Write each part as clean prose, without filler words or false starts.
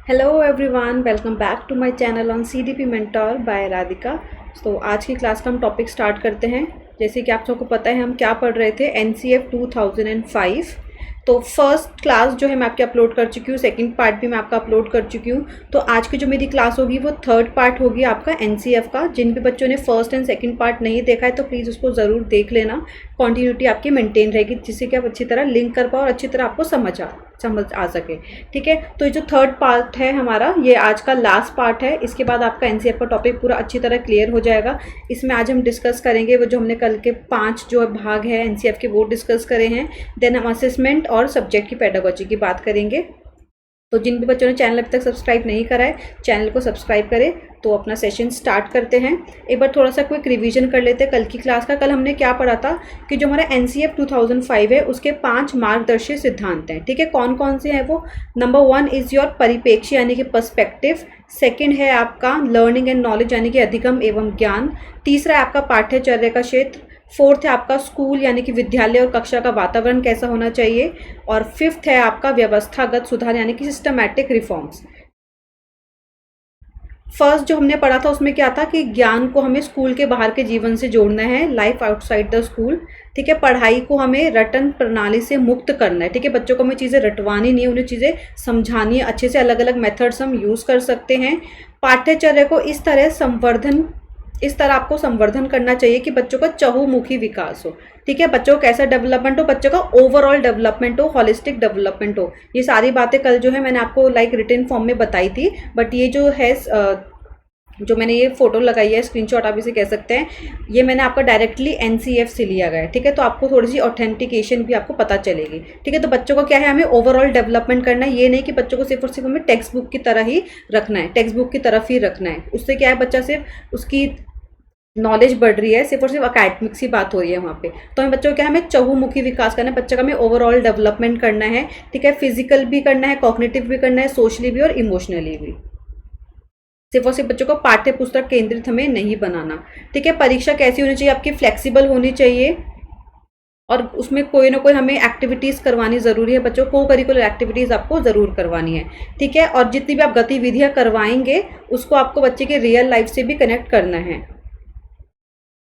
Hello everyone, welcome back to my channel on CDP mentor by Radhika. तो आज की class का हम टॉपिक स्टार्ट करते हैं। जैसे कि आप सबको पता है हम क्या पढ़ रहे थे, एनसीएफ 2005। तो फर्स्ट क्लास जो है मैं आपके अपलोड कर चुकी हूँ, सेकंड पार्ट भी मैं आपका अपलोड कर चुकी हूँ। तो आज की जो मेरी क्लास होगी वो थर्ड पार्ट होगी आपका एनसीएफ का। जिन भी बच्चों ने फर्स्ट एंड सेकंड पार्ट नहीं देखा है तो प्लीज़ उसको ज़रूर देख लेना। कॉन्टीन्यूटी आपकी मेंटेन रहेगी जिससे कि आप अच्छी तरह लिंक कर पाओ और अच्छी तरह आपको समझ आ सके। ठीक है, तो ये जो थर्ड पार्ट है हमारा, ये आज का लास्ट पार्ट है। इसके बाद आपका एनसीएफ का टॉपिक पूरा अच्छी तरह क्लियर हो जाएगा। इसमें आज हम डिस्कस करेंगे वो जो हमने कल के 5 जो भाग है एनसीएफ के वो डिस्कस करे हैं। देन हम असेसमेंट और सब्जेक्ट की पेडागोजी की बात करेंगे। तो जिन भी बच्चों ने चैनल अभी तक सब्सक्राइब नहीं करा है, चैनल को सब्सक्राइब करें। तो अपना सेशन स्टार्ट करते हैं। एक बार थोड़ा सा क्विक रिवीजन कर लेते हैं कल की क्लास का। कल हमने क्या पढ़ा था कि जो हमारा एनसीएफ 2005 है उसके 5 मार्गदर्शी सिद्धांत हैं। ठीक है, कौन कौन से हैं वो? नंबर 1 इज़ योर परिप्रेक्ष्य यानी कि पर्सपेक्टिव। सेकंड है आपका लर्निंग एंड नॉलेज यानी कि अधिगम एवं ज्ञान। तीसरा है आपका पाठ्यचर्या का क्षेत्र। फोर्थ है आपका स्कूल यानी कि विद्यालय और कक्षा का वातावरण कैसा होना चाहिए। और फिफ्थ है आपका व्यवस्थागत सुधार यानी कि सिस्टमैटिक रिफॉर्म्स। फर्स्ट जो हमने पढ़ा था उसमें क्या था कि ज्ञान को हमें स्कूल के बाहर के जीवन से जोड़ना है, लाइफ आउटसाइड द स्कूल। ठीक है, पढ़ाई को हमें रटन प्रणाली से मुक्त करना है। ठीक है, बच्चों को हमें चीज़ें रटवानी नहीं है, उन्हें चीज़ें समझानी है अच्छे से। अलग अलग मेथड्स हम यूज़ कर सकते हैं। पाठ्यचर्या को इस तरह आपको संवर्धन करना चाहिए कि बच्चों का चहुमुखी विकास हो। ठीक है, बच्चों का कैसा डेवलपमेंट हो, बच्चों का ओवरऑल डेवलपमेंट हो, हॉलिस्टिक डेवलपमेंट हो। ये सारी बातें कल जो है मैंने आपको रिटन फॉर्म में बताई थी। बट ये जो है जो मैंने ये फोटो लगाई है, स्क्रीनशॉट आप इसे कह सकते हैं, ये मैंने आपका डायरेक्टली एनसीएफ से लिया गया है। ठीक है, तो आपको थोड़ी सी ऑथेंटिकेशन भी आपको पता चलेगी। ठीक है, तो बच्चों को क्या है, हमें ओवरऑल डेवलपमेंट करना है। ये नहीं कि बच्चों को सिर्फ और सिर्फ हमें टेक्स्ट बुक की तरह ही रखना है, टेक्स्ट बुक की तरफ ही रखना है। उससे क्या है, बच्चा सिर्फ उसकी नॉलेज बढ़ रही है, सिर्फ और सिर्फ अकेडमिक्स की बात हो रही है वहाँ पे। तो हमें बच्चों को क्या है, हमें चहुमुखी विकास करना है, बच्चे का हमें ओवरऑल डेवलपमेंट करना है। ठीक है, फिजिकल भी करना है, कॉग्निटिव भी करना है, सोशली भी और इमोशनली भी। सिर्फ और सिर्फ बच्चों को पाठ्य पुस्तक केंद्रित हमें नहीं बनाना। ठीक है, परीक्षा कैसी होनी चाहिए आपकी? फ्लेक्सिबल होनी चाहिए और उसमें कोई ना कोई हमें एक्टिविटीज़ करवानी ज़रूरी है। बच्चों को करिकुलर एक्टिविटीज़ आपको ज़रूर करवानी है। ठीक है, और जितनी भी आप गतिविधियाँ करवाएंगे उसको आपको बच्चे के रियल लाइफ से भी कनेक्ट करना है।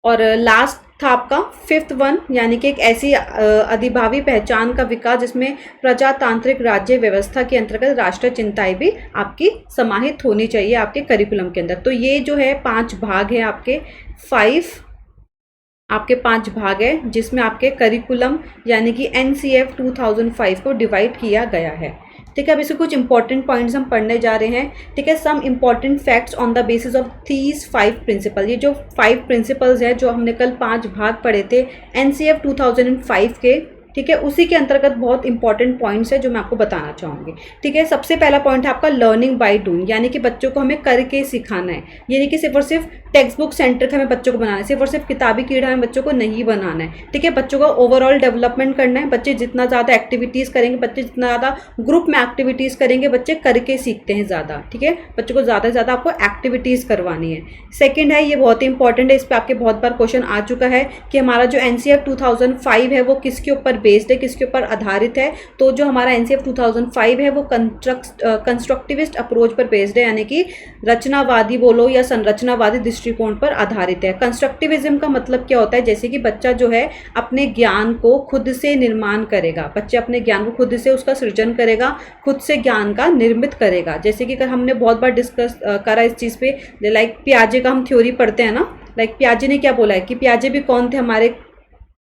और लास्ट था आपका फिफ्थ वन यानी कि एक ऐसी अधिभावी पहचान का विकास जिसमें प्रजातांत्रिक राज्य व्यवस्था के अंतर्गत राष्ट्रीय चिंताएं भी आपकी समाहित होनी चाहिए आपके करिकुलम के अंदर। तो ये जो है 5 भाग हैं आपके 5 भाग है जिसमें आपके करिकुलम यानी कि एनसीएफ 2005 को डिवाइड किया गया है। ठीक है, अब इसके कुछ इंपॉर्टेंट पॉइंट्स हम पढ़ने जा रहे हैं। ठीक है, some important facts on the basis of these 5 principle. ये जो 5 प्रिंसिपल्स हैं जो हमने कल 5 भाग पढ़े थे एनसीएफ 2005 के, ठीक है, उसी के अंतर्गत बहुत इंपॉर्टेंट पॉइंट्स है जो मैं आपको बताना चाहूँगी। ठीक है, सबसे पहला पॉइंट है आपका लर्निंग बाय डूइंग यानी कि बच्चों को हमें करके सिखाना है। यानी कि सिर्फ और सिर्फ टेक्स्ट बुक सेंटर हमें बच्चों को बनाना है, सिर्फ और सिर्फ किताबी कीड़ा हमें बच्चों को नहीं बनाना है। ठीक है, बच्चों का ओवरऑल डेवलपमेंट करना है। बच्चे जितना ज़्यादा एक्टिविटीज़ करेंगे, बच्चे जितना ज़्यादा ग्रुप में एक्टिविटीज़ करेंगे, बच्चे करके सीखते हैं ज़्यादा। ठीक है, बच्चों को ज़्यादा से ज़्यादा आपको एक्टिविटीज़ करवानी है। सेकेंड है, ये बहुत ही इंपॉर्टेंट है, इस पर आपके बहुत बार क्वेश्चन आ चुका है कि हमारा जो एनसीएफ 2005 है वो किसके ऊपर बेस्ड है, किसके ऊपर आधारित है। तो जो हमारा एनसीएफ 2005 है वो कंस्ट्रक्टिविस्ट अप्रोच पर बेस्ड है, यानी कि रचनावादी बोलो या संरचनावादी दृष्टिकोण पर आधारित है। कंस्ट्रक्टिविज्म का मतलब क्या होता है? जैसे कि बच्चा जो है अपने ज्ञान को खुद से निर्माण करेगा, बच्चे अपने ज्ञान को खुद से उसका सृजन करेगा, खुद से ज्ञान का निर्मित करेगा। जैसे कि हमने बहुत बार डिस्कस करा इस चीज़ पे, पियाजे का हम थ्योरी पढ़ते हैं ना। पियाजे ने क्या बोला है कि पियाजे भी कौन थे हमारे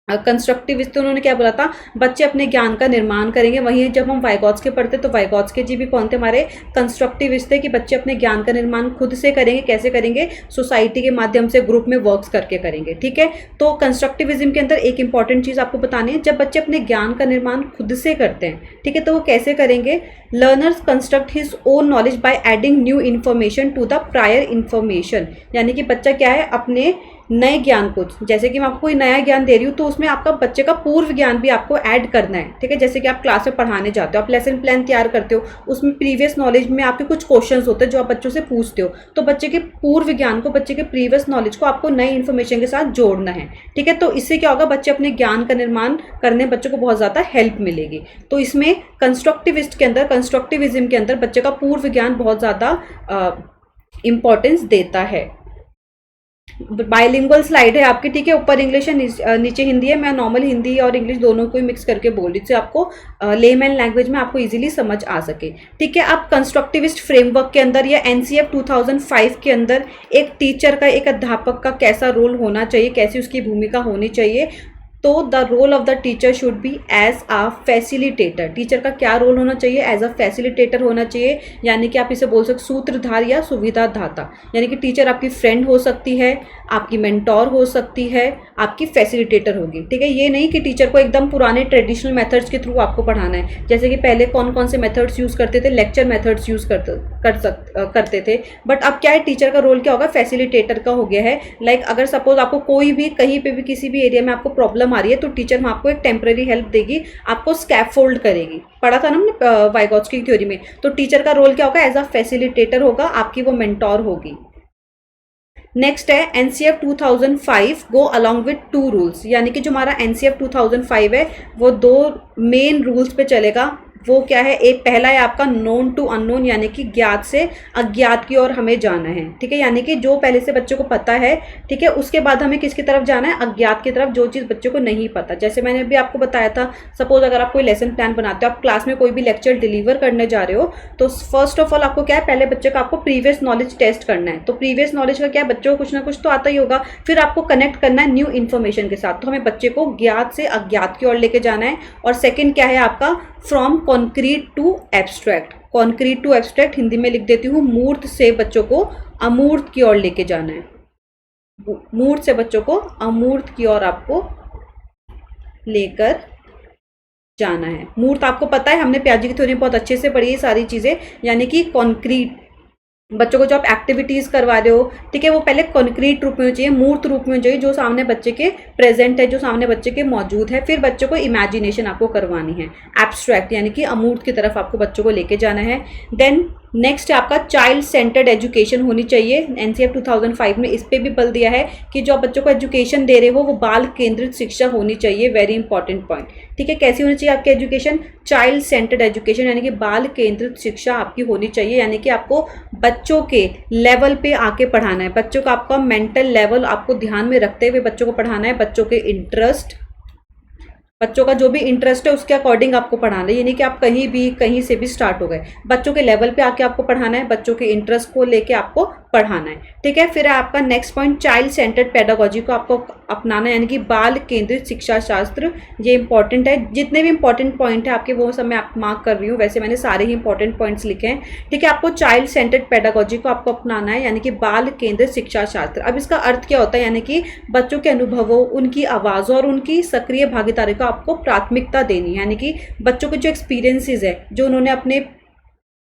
कंस्ट्रक्टिविस्ट। तो उन्होंने क्या बोला था, बच्चे अपने ज्ञान का निर्माण करेंगे। वहीं जब हम वाइगॉत्स्की पढ़ते तो वाइगॉत्स्की जी भी कौन थे हमारे कंस्ट्रक्टिविस्ट थे कि बच्चे अपने ज्ञान का निर्माण खुद से करेंगे। कैसे करेंगे? सोसाइटी के माध्यम से, ग्रुप में वर्क्स करके करेंगे। ठीक है, तो कंस्ट्रक्टिविज्म के अंदर एक इंपॉर्टेंट चीज़ आपको बतानी है, जब बच्चे अपने ज्ञान का निर्माण खुद से करते हैं, ठीक है, तो वो कैसे करेंगे? Learners construct his own knowledge by adding new information to the prior information. यानी कि बच्चा क्या है, अपने नए ज्ञान को, जैसे कि मैं आपको कोई नया ज्ञान दे रही हूँ तो उसमें आपका बच्चे का पूर्व ज्ञान भी आपको ऐड करना है, ठीक है। जैसे कि आप क्लास में पढ़ाने जाते हो, आप लेसन प्लान तैयार करते हो, उसमें प्रीवियस नॉलेज में आपके कुछ क्वेश्चंस होते हैं जो आप बच्चों से पूछते हो, तो बच्चे के पूर्व ज्ञान को, बच्चे के प्रीवियस नॉलेज को आपको नई इन्फॉर्मेशन के साथ जोड़ना है, ठीक है। तो इससे क्या होगा, बच्चे अपने ज्ञान का निर्माण करने बच्चों को बहुत ज़्यादा हेल्प मिलेगी। तो इसमें कंस्ट्रक्टिविस्ट के अंदर, कंस्ट्रक्टिविज्म के अंदर बच्चे का पूर्व ज्ञान बहुत ज़्यादा इंपॉर्टेंस देता है। बाइलिंगुअल स्लाइड है आपकी, ठीक है। ऊपर इंग्लिश है, नीचे हिंदी है। मैं नॉर्मल हिंदी और इंग्लिश दोनों को ही मिक्स करके बोल रही, जिससे आपको लेमैन लैंग्वेज में आपको इजीली समझ आ सके, ठीक है। अब कंस्ट्रक्टिविस्ट फ्रेमवर्क के अंदर या एनसीएफ 2005 के अंदर एक टीचर का, एक अध्यापक का कैसा रोल होना चाहिए, कैसी उसकी भूमिका होनी चाहिए, तो the role of the teacher should be as a facilitator. Teacher का क्या रोल होना चाहिए, एज अ फैसिलिटेटर होना चाहिए, यानी कि आप इसे बोल सकते सूत्रधार या सुविधादाता। यानी कि टीचर आपकी फ्रेंड हो सकती है, आपकी मेंटोर हो सकती है, आपकी फैसिलिटेटर होगी, ठीक है। ये नहीं कि टीचर को एकदम पुराने ट्रेडिशनल मेथड्स के थ्रू आपको पढ़ाना है, जैसे कि पहले कौन कौन से मेथड्स यूज़ करते थे, लेक्चर मेथड्स यूज़ करते थे। बट अब क्या है, टीचर का रोल क्या होगा, फैसिलिटेटर का हो गया है। लाइक अगर सपोज आपको कोई भी कहीं पे भी किसी भी एरिया में आपको प्रॉब्लम आ रही है, तो टीचर वहाँ आपको एक टेम्परेरी हेल्प देगी, आपको स्कैफोल्ड करेगी। पढ़ा था ना हमने वाइगॉट्स्की की थ्योरी में। तो टीचर का रोल क्या होगा, एज अ फैसिलिटेटर होगा, आपकी वो मेंटोर होगी। नेक्स्ट है NCF 2005 go along with 2 rules, यानी कि जो हमारा एनसीएफ 2005 है वो 2 मेन रूल्स पे चलेगा। वो क्या है, एक पहला है आपका नोन टू अननोन, यानी कि ज्ञात से अज्ञात की ओर हमें जाना है, ठीक है। यानी कि जो पहले से बच्चों को पता है, ठीक है, उसके बाद हमें किसकी तरफ जाना है, अज्ञात की तरफ, जो चीज़ बच्चों को नहीं पता। जैसे मैंने अभी आपको बताया था, सपोज अगर आप कोई लेसन प्लान बनाते हो, आप क्लास में कोई भी लेक्चर डिलीवर करने जा रहे हो, तो फर्स्ट ऑफ ऑल आपको क्या है, पहले बच्चे का आपको प्रीवियस नॉलेज टेस्ट करना है। तो प्रीवियस नॉलेज का क्या है, बच्चों को कुछ ना कुछ तो आता ही होगा, फिर आपको कनेक्ट करना है न्यू इन्फॉर्मेशन के साथ। तो हमें बच्चे को ज्ञात से अज्ञात की ओर लेके जाना है। और सेकेंड क्या है आपका, from concrete to abstract. Concrete to abstract Hindi में लिख देती हूँ, मूर्त से बच्चों को अमूर्त की ओर लेके जाना है। मूर्त से बच्चों को अमूर्त की ओर आपको लेकर जाना है। मूर्त आपको पता है, हमने पियाजे की थ्योरी बहुत अच्छे से पढ़ी है सारी चीज़ें। यानी कि कॉन्क्रीट, बच्चों को जो आप एक्टिविटीज़ करवा रहे हो, ठीक है, वो पहले कॉन्क्रीट रूप में होनी चाहिए, मूर्त रूप में होनी चाहिए, जो सामने बच्चे के प्रेजेंट है, जो सामने बच्चे के मौजूद है। फिर बच्चों को इमेजिनेशन आपको करवानी है, एब्स्ट्रैक्ट यानी कि अमूर्त की तरफ आपको बच्चों को लेके जाना है। देन नेक्स्ट आपका चाइल्ड सेंटर्ड एजुकेशन होनी चाहिए। एनसीएफ 2005 में इस पे भी बल दिया है कि जो आप बच्चों को एजुकेशन दे रहे हो वो बाल केंद्रित शिक्षा होनी चाहिए। वेरी इंपॉर्टेंट पॉइंट, ठीक है। कैसी होनी चाहिए आपकी एजुकेशन, चाइल्ड सेंटर्ड एजुकेशन, यानी कि बाल केंद्रित शिक्षा आपकी होनी चाहिए। यानी कि आपको बच्चों के लेवल पे आके पढ़ाना है, बच्चों का आपका मेंटल लेवल आपको ध्यान में रखते हुए बच्चों को पढ़ाना है। बच्चों के इंटरेस्ट, बच्चों का जो भी इंटरेस्ट है उसके अकॉर्डिंग आपको पढ़ाना है। यानी कि आप कहीं से भी स्टार्ट हो गए, बच्चों के लेवल पे आके आपको पढ़ाना है, बच्चों के इंटरेस्ट को लेके आपको पढ़ाना है, ठीक है। फिर आपका next point, child centred pedagogy को आपको अपनाना है, यानी कि बाल केंद्रित शिक्षा शास्त्र। ये इंपॉर्टेंट है, जितने भी इंपॉर्टेंट पॉइंट है आपके वो सब मैं आप मार्क कर रही हूँ। वैसे मैंने सारे ही इंपॉर्टेंट पॉइंट्स लिखे हैं, ठीक है। आपको चाइल्ड सेंटर्ड पेडागोजी को आपको अपनाना है, यानी कि बाल केंद्रित शिक्षा शास्त्र। अब इसका अर्थ क्या होता है, यानी कि बच्चों के अनुभवों, उनकी आवाज़ों और उनकी सक्रिय भागीदारी को आपको प्राथमिकता देनी है। यानी कि बच्चों के जो एक्सपीरियंसेस है, जो उन्होंने अपने,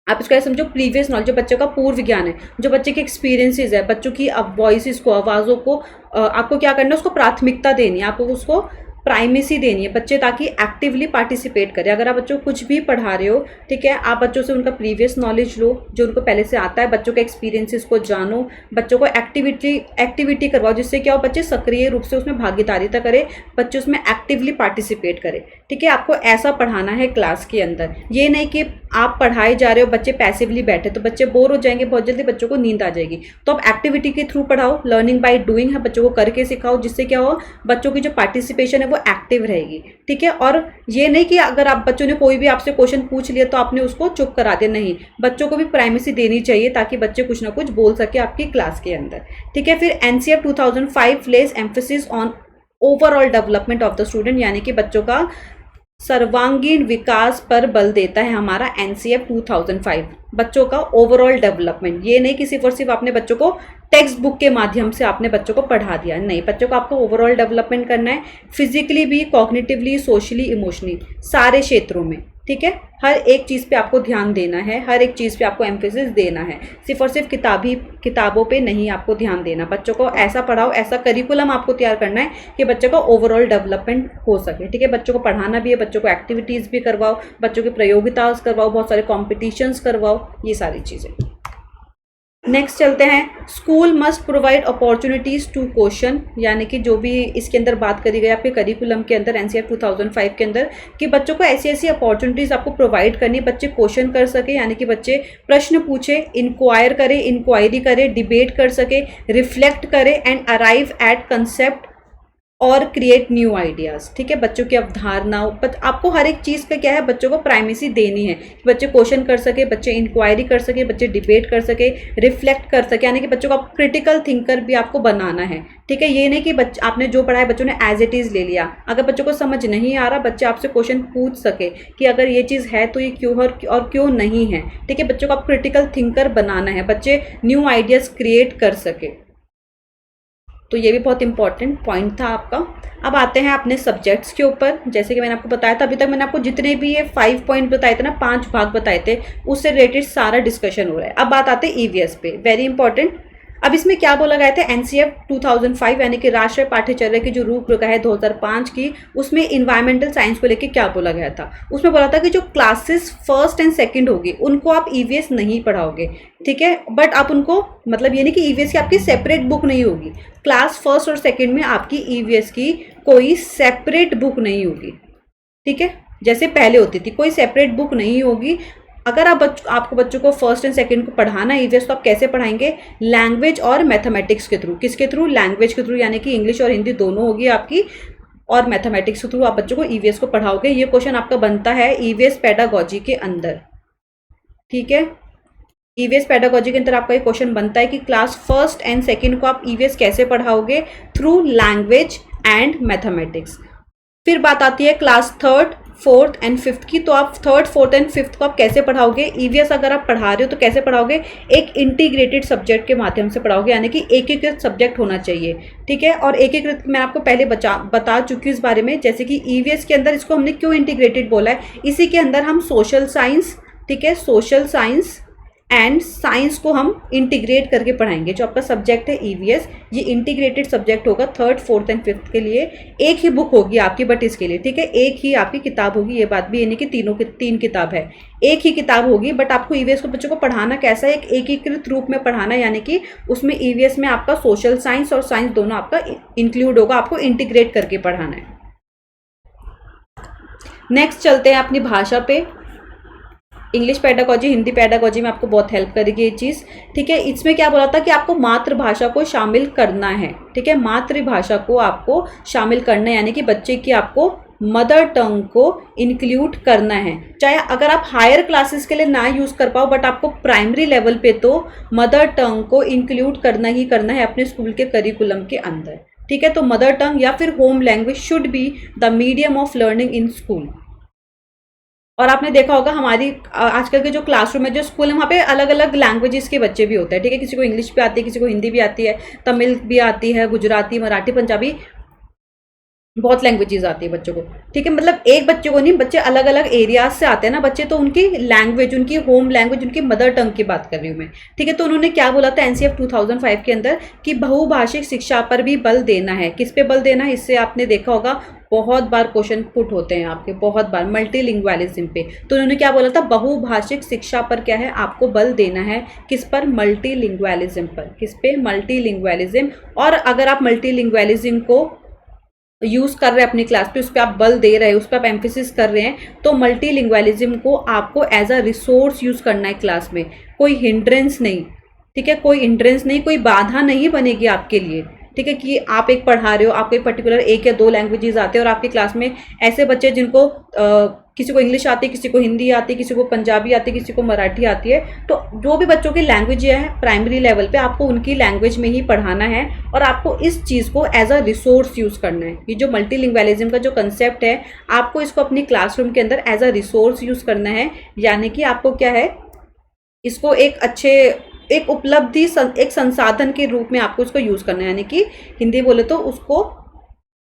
आप इसको ऐसे समझो प्रीवियस नॉलेज, जो बच्चों का पूर्व ज्ञान है, जो बच्चे के एक्सपीरियंसेस है, बच्चों की वॉइसेस को, आवाज़ों को आपको क्या करना है, उसको प्राथमिकता देनी है, आपको उसको प्राइमेसी देनी है बच्चे, ताकि एक्टिवली पार्टिसिपेट करें। अगर आप बच्चों को कुछ भी पढ़ा रहे हो, ठीक है, आप बच्चों से उनका प्रीवियस नॉलेज लो, जो उनको पहले से आता है, बच्चों के एक्सपीरियंसेस को जानो, बच्चों को एक्टिविटी करवाओ, जिससे क्या हो, बच्चे सक्रिय रूप से उसमें भागीदारिता करें, बच्चे उसमें एक्टिवली पार्टिसिपेट करें, ठीक है। आपको ऐसा पढ़ाना है क्लास के अंदर। ये नहीं कि आप पढ़ाए जा रहे हो, बच्चे पैसिवली बैठे, तो बच्चे बोर हो जाएंगे, बहुत जल्दी बच्चों को नींद आ जाएगी। तो आप एक्टिविटी के थ्रू पढ़ाओ, लर्निंग बाय डूइंग है, बच्चों को करके सिखाओ, जिससे क्या हो, बच्चों की जो पार्टिसिपेशन है वो एक्टिव रहेगी, ठीक है। और ये नहीं कि अगर आप बच्चों ने कोई भी आपसे क्वेश्चन पूछ लिया तो आपने उसको चुप करा दिया, नहीं, बच्चों को भी प्राइमेसी देनी चाहिए, ताकि बच्चे कुछ ना कुछ बोल सके आपकी क्लास के अंदर, ठीक है। फिर NCF 2005 place emphasis on overall development of the student, यानी कि बच्चों का सर्वांगीण विकास पर बल देता है हमारा एनसीएफ 2005। बच्चों का ओवरऑल डेवलपमेंट, ये नहीं कि सिर्फ और सिर्फ आपने बच्चों को टेक्स्ट बुक के माध्यम से आपने बच्चों को पढ़ा दिया, नहीं, बच्चों को आपको ओवरऑल डेवलपमेंट करना है, फिजिकली भी, कॉग्निटिवली, सोशली, इमोशनली, सारे क्षेत्रों में, ठीक है, हर एक चीज़ पे आपको ध्यान देना है, हर एक चीज़ पे आपको एम्फेसिस देना है, सिर्फ और सिर्फ किताबों पे नहीं आपको ध्यान देना। बच्चों को ऐसा पढ़ाओ, ऐसा करिकुलम आपको तैयार करना है कि बच्चों का ओवरऑल डेवलपमेंट हो सके। ठीक है, बच्चों को पढ़ाना भी है, बच्चों को एक्टिविटीज़ भी करवाओ, बच्चों की प्रतियोगिता करवाओ, बहुत सारे कॉम्पिटिशन्स करवाओ, ये सारी चीज़ें। नेक्स्ट चलते हैं, school must provide opportunities to question, यानी कि जो भी इसके अंदर बात करी गई आपके करिकुलम के अंदर एनसीईआरटी 2005 के अंदर, कि बच्चों को ऐसी ऐसी अपॉर्चुनिटीज़ आपको प्रोवाइड करनी, बच्चे क्वेश्चन कर सके, यानी कि बच्चे प्रश्न पूछे, इंक्वायरी करे, डिबेट कर सके, रिफ्लेक्ट करे एंड अराइव एट कंसेप्ट और क्रिएट न्यू आइडियाज़। ठीक है, बच्चों की अवधारणाओं पर आपको हर एक चीज़ का क्या है, बच्चों को प्राइमेसी देनी है। बच्चे क्वेश्चन कर सके, बच्चे इंक्वायरी कर सके, बच्चे डिबेट कर सके, रिफ्लेक्ट कर सके, यानी कि बच्चों को क्रिटिकल थिंकर भी आपको बनाना है। ठीक है, ये नहीं कि बच्चे आपने जो पढ़ा है बच्चों ने एज इट इज़ ले लिया। अगर बच्चों को समझ नहीं आ रहा, बच्चे आपसे क्वेश्चन पूछ सके कि अगर ये चीज़ है तो ये क्यों और क्यों नहीं है। ठीक है, बच्चों को आप क्रिटिकल थिंकर बनाना है, बच्चे न्यू आइडियाज़ क्रिएट कर सके। तो ये भी बहुत इंपॉर्टेंट पॉइंट था आपका। अब आते हैं अपने सब्जेक्ट्स के ऊपर। जैसे कि मैंने आपको बताया था, अभी तक मैंने आपको जितने भी ये 5 पॉइंट बताए थे ना, 5 भाग बताए थे, उससे रिलेटेड सारा डिस्कशन हो रहा है। अब बात आते हैं ईवीएस पे, वेरी इंपॉर्टेंट। अब इसमें क्या बोला गया था, एनसीईआरटी 2005 यानी कि राष्ट्रीय पाठ्यचर्या की जो रूपरेखा है 2005 की, उसमें इन्वायरमेंटल साइंस को लेकर क्या बोला गया था। उसमें बोला था कि जो क्लासेस फर्स्ट एंड सेकंड होगी उनको आप ईवीएस नहीं पढ़ाओगे। ठीक है, बट आप उनको, मतलब ये नहीं कि ईवीएस की आपकी सेपरेट बुक नहीं होगी, क्लास फर्स्ट और सेकेंड में आपकी ईवीएस की कोई सेपरेट बुक नहीं होगी। ठीक है, जैसे पहले होती थी, कोई सेपरेट बुक नहीं होगी। अगर आपको बच्चों को फर्स्ट एंड सेकंड को पढ़ाना है ईवीएस, तो आप कैसे पढ़ाएंगे, लैंग्वेज और मैथमेटिक्स के थ्रू। किसके थ्रू, लैंग्वेज के थ्रू, यानी कि इंग्लिश और हिंदी दोनों होगी आपकी, और मैथमेटिक्स के थ्रू आप बच्चों को ईवीएस को पढ़ाओगे। ये क्वेश्चन आपका बनता है ईवीएस पेडागोजी के अंदर। ठीक है, ईवीएस पेडागोजी के अंदर आपका ये क्वेश्चन बनता है कि क्लास फर्स्ट एंड सेकंड को आप ईवीएस कैसे पढ़ाओगे, थ्रू लैंग्वेज एंड मैथमेटिक्स। फिर बात आती है class third, fourth and fifth की, तो आप थर्ड, फोर्थ एंड फिफ्थ को आप कैसे पढ़ाओगे, ईवीएस अगर आप पढ़ा रहे हो तो कैसे पढ़ाओगे, एक इंटीग्रेटेड सब्जेक्ट के माध्यम से पढ़ाओगे, यानी कि एकीकृत सब्जेक्ट होना चाहिए। ठीक है, और एकीकृत मैं आपको पहले बता चुकी हूँ इस बारे में, जैसे कि ईवीएस के अंदर इसको हमने क्यों इंटीग्रेटेड बोला है, इसी के अंदर हम सोशल साइंस, ठीक है, सोशल साइंस एंड साइंस को हम इंटीग्रेट करके पढ़ाएंगे। जो आपका सब्जेक्ट है ईवीएस, ये इंटीग्रेटेड सब्जेक्ट होगा थर्ड, फोर्थ एंड फिफ्थ के लिए। एक ही बुक होगी आपकी बट इसके लिए, ठीक है, एक ही आपकी किताब होगी। ये बात भी, यानी कि तीन किताब है, एक ही किताब होगी, बट आपको ईवीएस को बच्चों को पढ़ाना कैसा है, एक एकीकृत रूप में पढ़ाना है, यानी कि उसमें ईवीएस में आपका सोशल साइंस और साइंस दोनों आपका इंक्लूड होगा, आपको इंटीग्रेट करके पढ़ाना है। नेक्स्ट चलते हैं अपनी भाषा पे। इंग्लिश पेडागोजी, हिंदी पेडागोजी में आपको बहुत हेल्प करेगी ये चीज़। ठीक है, इसमें क्या बोला था कि आपको मातृभाषा को शामिल करना है। ठीक है, मातृभाषा को आपको शामिल करना है, यानी कि बच्चे की आपको मदर टंग को इंक्लूड करना है। चाहे अगर आप हायर क्लासेस के लिए ना यूज़ कर पाओ, बट आपको प्राइमरी लेवल पे तो मदर टंग को इंक्लूड करना ही करना है अपने स्कूल के करिकुलम के अंदर। ठीक है, तो मदर टंग या फिर home language should be the medium of learning in school. और आपने देखा होगा हमारी आजकल के जो क्लासरूम है, जो स्कूल है, वहाँ पे अलग अलग लैंग्वेजेस के बच्चे भी होते हैं। ठीक है, किसी को इंग्लिश भी आती है, किसी को हिंदी भी आती है, तमिल भी आती है, गुजराती, मराठी, पंजाबी, बहुत लैंग्वेजेस आती है बच्चों को। ठीक है, मतलब एक बच्चे को नहीं, बच्चे अलग अलग एरियाज से आते हैं ना बच्चे, तो उनकी लैंग्वेज, उनकी होम लैंग्वेज, उनकी मदर टंग की बात कर रही हूँ मैं। ठीक है, तो उन्होंने क्या बोला था एनसीईआरटी 2005 के अंदर कि बहुभाषिक शिक्षा पर भी बल देना है। किस पे बल देना है, इससे आपने देखा होगा बहुत बार क्वेश्चन पुट होते हैं आपके, बहुत बार मल्टीलिंग्वालिज्म पे। तो उन्होंने क्या बोला था, बहुभाषिक शिक्षा पर क्या है, आपको बल देना है। किस पर, मल्टीलिंग्वालिज्म पर। किस पे, मल्टीलिंग्वालिज्म। और अगर आप मल्टीलिंग्वालिज्म को यूज़ कर रहे हैं अपनी क्लास पे, उस पर आप बल दे रहे हैं, उस पर आप एम्फेसिस कर रहे हैं, तो मल्टीलिंग्वालिज्म को आपको एज अ रिसोर्स यूज़ करना है क्लास में, कोई हिंड्रेंस नहीं। ठीक है, कोई हिंड्रेंस नहीं, कोई बाधा नहीं बनेगी आपके लिए। ठीक है, कि आप एक पढ़ा रहे हो, आपको एक पर्टिकुलर 1 या 2 लैंग्वेजेस आते हैं, और आपकी क्लास में ऐसे बच्चे जिनको किसी को इंग्लिश आती है, किसी को हिंदी आती है, किसी को पंजाबी आती है, किसी को मराठी आती है, तो जो भी बच्चों की लैंग्वेज है प्राइमरी लेवल पे, आपको उनकी लैंग्वेज में ही पढ़ाना है, और आपको इस चीज़ को एज अ रिसोर्स यूज़ करना है। ये जो मल्टीलिंग्वालिज्म का जो कंसेप्ट है, आपको इसको अपनी क्लासरूम के अंदर एज अ रिसोर्स यूज़ करना है, यानी कि आपको क्या है, इसको एक उपलब्धि, एक संसाधन के रूप में आपको इसको यूज़ करना है। यानी कि हिंदी बोले तो उसको,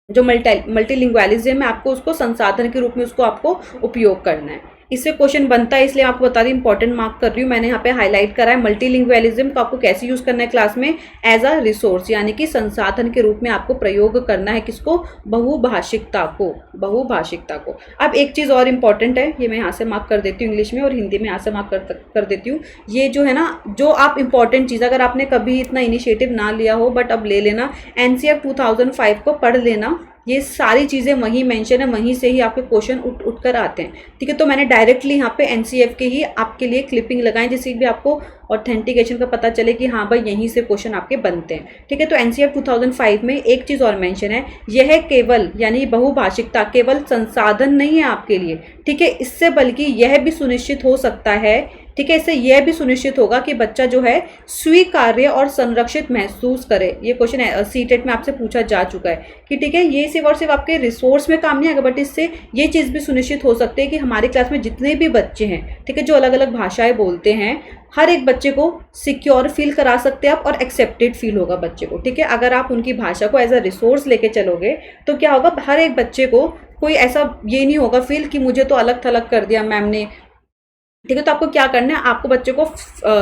जो मल्टीलिंग्वालिज्म है, आपको उसको संसाधन के रूप में उसको आपको उपयोग करना है। इससे क्वेश्चन बनता है, इसलिए आपको बता रही इंपॉर्टेंट मार्क कर रही हूँ। मैंने यहाँ पे हाईलाइट करा है मल्टीलिंगुअलिज्म को आपको कैसे यूज करना है क्लास में, एज अ रिसोर्स यानी कि संसाधन के रूप में आपको प्रयोग करना है। किसको? बहुभाषिकता को, बहुभाषिकता को। अब एक चीज़ और इम्पॉर्टेंट है, ये मैं यहाँ से मार्क कर देती हूँ इंग्लिश में और हिंदी में यहाँ से मार्क कर देती हूँ। ये जो है ना, जो आप इंपॉर्टेंट चीज़, अगर आपने कभी इतना इनिशिएटिव ना लिया हो बट अब ले लेना, एनसीएफ 2005 को पढ़ लेना। ये सारी चीज़ें वहीं मेंशन है, वहीं से ही आपके क्वेश्चन उठ कर आते हैं। ठीक है, तो मैंने डायरेक्टली यहाँ पे एनसीएफ के ही आपके लिए क्लिपिंग लगाई, जिससे भी आपको ऑथेंटिकेशन का पता चले कि हाँ भाई यहीं से क्वेश्चन आपके बनते हैं। ठीक है, तो एनसीएफ 2005 में एक चीज़ और मेंशन है, यह केवल यानी बहुभाषिकता केवल संसाधन नहीं है आपके लिए। ठीक है, इससे बल्कि यह भी सुनिश्चित हो सकता है, ठीक है, इससे यह भी सुनिश्चित होगा कि बच्चा जो है स्वीकार्य और संरक्षित महसूस करे। ये क्वेश्चन सीटेट में आपसे पूछा जा चुका है कि ठीक है, ये सिर्फ और सिर्फ आपके रिसोर्स में काम नहीं आएगा, बट इससे ये चीज़ भी सुनिश्चित हो सकती है कि हमारी क्लास में जितने भी बच्चे हैं, ठीक है, जो अलग अलग भाषाएं बोलते हैं, हर एक बच्चे को सिक्योर फील करा सकते हैं आप और एक्सेप्टेड फील होगा बच्चे को। ठीक है, अगर आप उनकी भाषा को एज अ रिसोर्स लेके चलोगे तो क्या होगा, हर एक बच्चे को कोई ऐसा ये नहीं होगा फील कि मुझे तो अलग थलग कर दिया मैम ने। ठीक है, तो आपको क्या करना है, आपको बच्चे को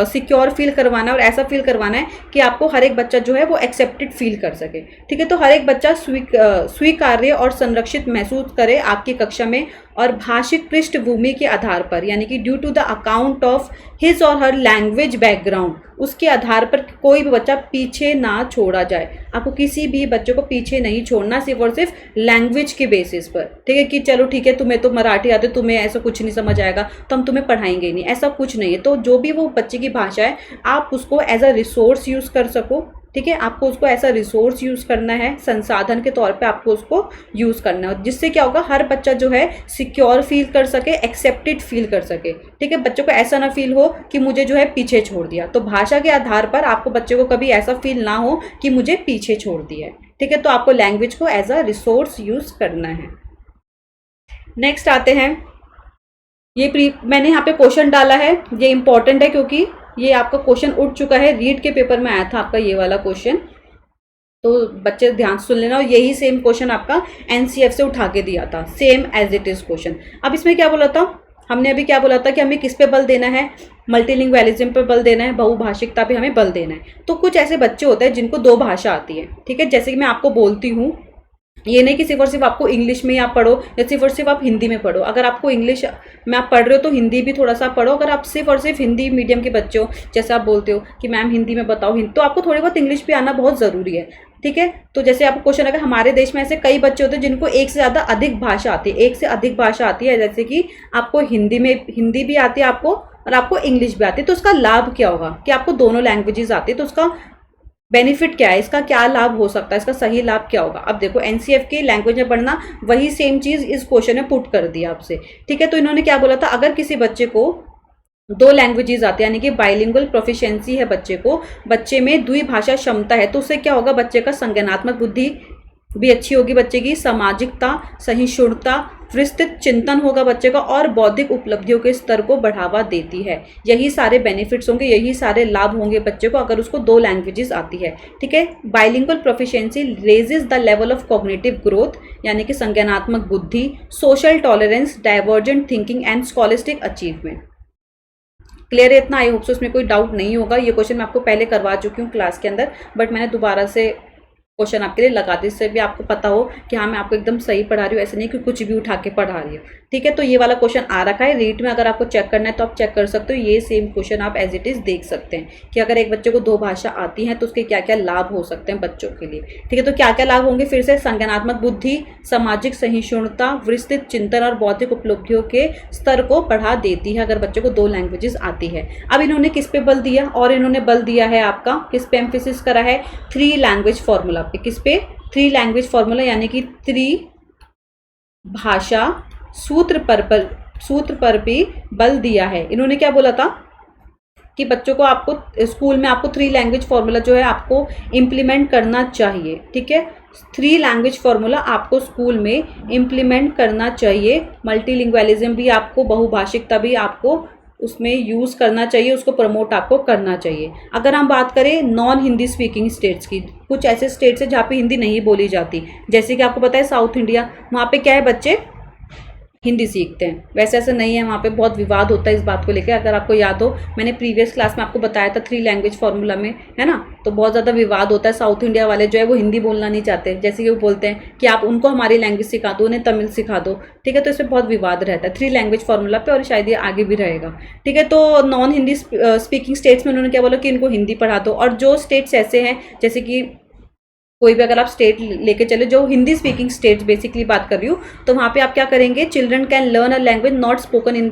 सिक्योर फील करवाना है और ऐसा फील करवाना है कि आपको हर एक बच्चा जो है वो एक्सेप्टेड फील कर सके। ठीक है, तो हर एक बच्चा स्वीकार्य और संरक्षित महसूस करे आपकी कक्षा में, और भाषिक पृष्ठभूमि के आधार पर यानी कि due to the account of his or her language background, उसके आधार पर कोई भी बच्चा पीछे ना छोड़ा जाए। आपको किसी भी बच्चे को पीछे नहीं छोड़ना, सिर्फ और सिर्फ लैंग्वेज के बेसिस पर। ठीक है, कि चलो ठीक है तुम्हें तो मराठी आते, तुम्हें ऐसा कुछ नहीं समझ आएगा तो हम तुम्हें पढ़ाएंगे ही नहीं, ऐसा कुछ नहीं है। तो जो भी वो बच्चे की भाषा है आप उसको एज अ रिसोर्स यूज़ कर सको। ठीक है, आपको उसको ऐसा रिसोर्स यूज़ करना है, संसाधन के तौर पे आपको उसको यूज़ करना है, जिससे क्या होगा, हर बच्चा जो है सिक्योर फील कर सके, एक्सेप्टेड फील कर सके। ठीक है, बच्चों को ऐसा ना फील हो कि मुझे जो है पीछे छोड़ दिया। तो भाषा के आधार पर आपको बच्चे को कभी ऐसा फील ना हो कि मुझे पीछे छोड़ दिया है। ठीक है, तो आपको लैंग्वेज को एज अ रिसोर्स यूज़ करना है। नेक्स्ट आते हैं, ये मैंने यहाँ पे क्वेश्चन डाला है, ये इंपॉर्टेंट है क्योंकि ये आपका क्वेश्चन उठ चुका है, रीड के पेपर में आया था आपका ये वाला क्वेश्चन, तो बच्चे ध्यान से सुन लेना। और यही सेम क्वेश्चन आपका एनसीएफ से उठा के दिया था, same as it is question. अब इसमें क्या बोला था, हमने अभी क्या बोला था कि हमें किस पे बल देना है, मल्टीलिंगुअलिज्म पे बल देना है, बहुभाषिकता पे हमें बल देना है। तो कुछ ऐसे बच्चे होते हैं जिनको दो भाषा आती है। ठीक है, जैसे कि मैं आपको बोलती हूँ, ये नहीं कि सिर्फ और सिर्फ आपको इंग्लिश में आप पढ़ो या सिर्फ और सिर्फ आप हिंदी में पढ़ो। अगर आपको इंग्लिश में आप पढ़ रहे हो तो हिंदी भी थोड़ा सा पढ़ो। अगर आप सिर्फ और सिर्फ हिंदी मीडियम के बच्चे हो, जैसे आप बोलते हो कि मैम हिंदी में बताओ, तो आपको थोड़ी बहुत इंग्लिश भी आना बहुत ज़रूरी है। ठीक है, तो जैसे आपको क्वेश्चन अगर हमारे देश में ऐसे कई बच्चे होते हैं जिनको एक से ज़्यादा अधिक भाषा आती है, एक से अधिक भाषा आती है, जैसे कि आपको हिंदी भी आती है आपको और आपको इंग्लिश भी आती है। तो उसका लाभ क्या होगा कि आपको दोनों लैंग्वेजेस आती है, तो उसका बेनिफिट क्या है, इसका क्या लाभ हो सकता है, इसका सही लाभ क्या होगा। अब देखो एनसीएफ की लैंग्वेज में पढ़ना, वही सेम चीज़ इस क्वेश्चन में पुट कर दिया आपसे। ठीक है, तो इन्होंने क्या बोला था, अगर किसी बच्चे को दो लैंग्वेजेस आती है यानी कि बाइलिंगुअल प्रोफिशिएंसी है बच्चे को, बच्चे में द्विभाषा क्षमता है, तो उससे क्या होगा, बच्चे का संज्ञानात्मक बुद्धि भी अच्छी होगी, बच्चे की सामाजिकता, सहिष्णुता, विस्तृत चिंतन होगा बच्चे का, और बौद्धिक उपलब्धियों के स्तर को बढ़ावा देती है। यही सारे बेनिफिट्स होंगे, यही सारे लाभ होंगे बच्चे को अगर उसको दो लैंग्वेजेस आती है। ठीक है, bilingual proficiency raises the level of cognitive growth यानी कि संज्ञानात्मक बुद्धि, social tolerance, divergent thinking and scholastic achievement. Clear है इतना? आई होप सो इसमें कोई डाउट नहीं होगा। ये क्वेश्चन मैं आपको पहले करवा चुकी हूँ क्लास के अंदर, बट मैंने दोबारा से क्वेश्चन आपके लिए लगा दी, इससे भी आपको पता हो कि हाँ मैं आपको एकदम सही पढ़ा रही हूँ, ऐसे नहीं कि कुछ भी उठा के पढ़ा रही हूँ। ठीक है, तो ये वाला क्वेश्चन आ रखा है रीट में, अगर आपको चेक करना है तो आप चेक कर सकते हो। ये सेम क्वेश्चन आप एज इट इज़ देख सकते हैं कि अगर एक बच्चे को दो भाषा आती है तो उसके क्या क्या लाभ हो सकते हैं बच्चों के लिए। ठीक है, तो क्या क्या लाभ होंगे, फिर से संज्ञानात्मक बुद्धि, सामाजिक सहिष्णुता, विस्तृत चिंतन और बौद्धिक उपलब्धियों के स्तर को बढ़ा देती है अगर बच्चे को दो लैंग्वेजेस आती है। अब इन्होंने किस पे बल दिया, और इन्होंने बल दिया है आपका किस पे एम्फेसिस करा है, 3 लैंग्वेज फॉर्मूला पे। किस पे? 3 लैंग्वेज फॉर्मूला यानी कि भाषा सूत्र पर भी बल दिया है। इन्होंने क्या बोला था कि बच्चों को आपको स्कूल में आपको 3 लैंग्वेज फॉर्मूला जो है आपको इम्प्लीमेंट करना चाहिए। ठीक है, 3 लैंग्वेज फॉर्मूला आपको स्कूल में इम्प्लीमेंट करना चाहिए। मल्टीलिंगुअलिज्म भी आपको, बहुभाषिकता भी आपको उसमें यूज़ करना चाहिए, उसको प्रमोट आपको करना चाहिए। अगर हम बात करें नॉन हिंदी स्पीकिंग स्टेट्स की, कुछ ऐसे स्टेट्स हैं जहाँ पे हिंदी नहीं बोली जाती, जैसे कि आपको पता है साउथ इंडिया, वहाँ पे क्या है, बच्चे हिंदी सीखते हैं। वैसे ऐसा नहीं है, वहाँ पे बहुत विवाद होता है इस बात को लेकर। अगर आपको याद हो, मैंने प्रीवियस क्लास में आपको बताया था 3 लैंग्वेज फार्मूला में, है ना। तो बहुत ज़्यादा विवाद होता है। साउथ इंडिया वाले जो है वो हिंदी बोलना नहीं चाहते, जैसे कि वो बोलते हैं कि आप उनको हमारी लैंग्वेज सिखा दो, उन्हें तमिल सिखा दो, ठीक है। तो इसमें बहुत विवाद रहता है 3 लैंग्वेज फार्मूला पे, और शायद ये आगे भी रहेगा, ठीक है। तो नॉन हिंदी स्पीकिंग स्टेट्स में उन्होंने क्या बोला कि इनको हिंदी पढ़ा दो। और जो स्टेट्स ऐसे हैं, जैसे कि कोई भी अगर आप स्टेट लेके चले जो हिंदी स्पीकिंग स्टेट्स बेसिकली बात कर रही हूँ, तो वहाँ पे आप क्या करेंगे, children can learn a language not spoken in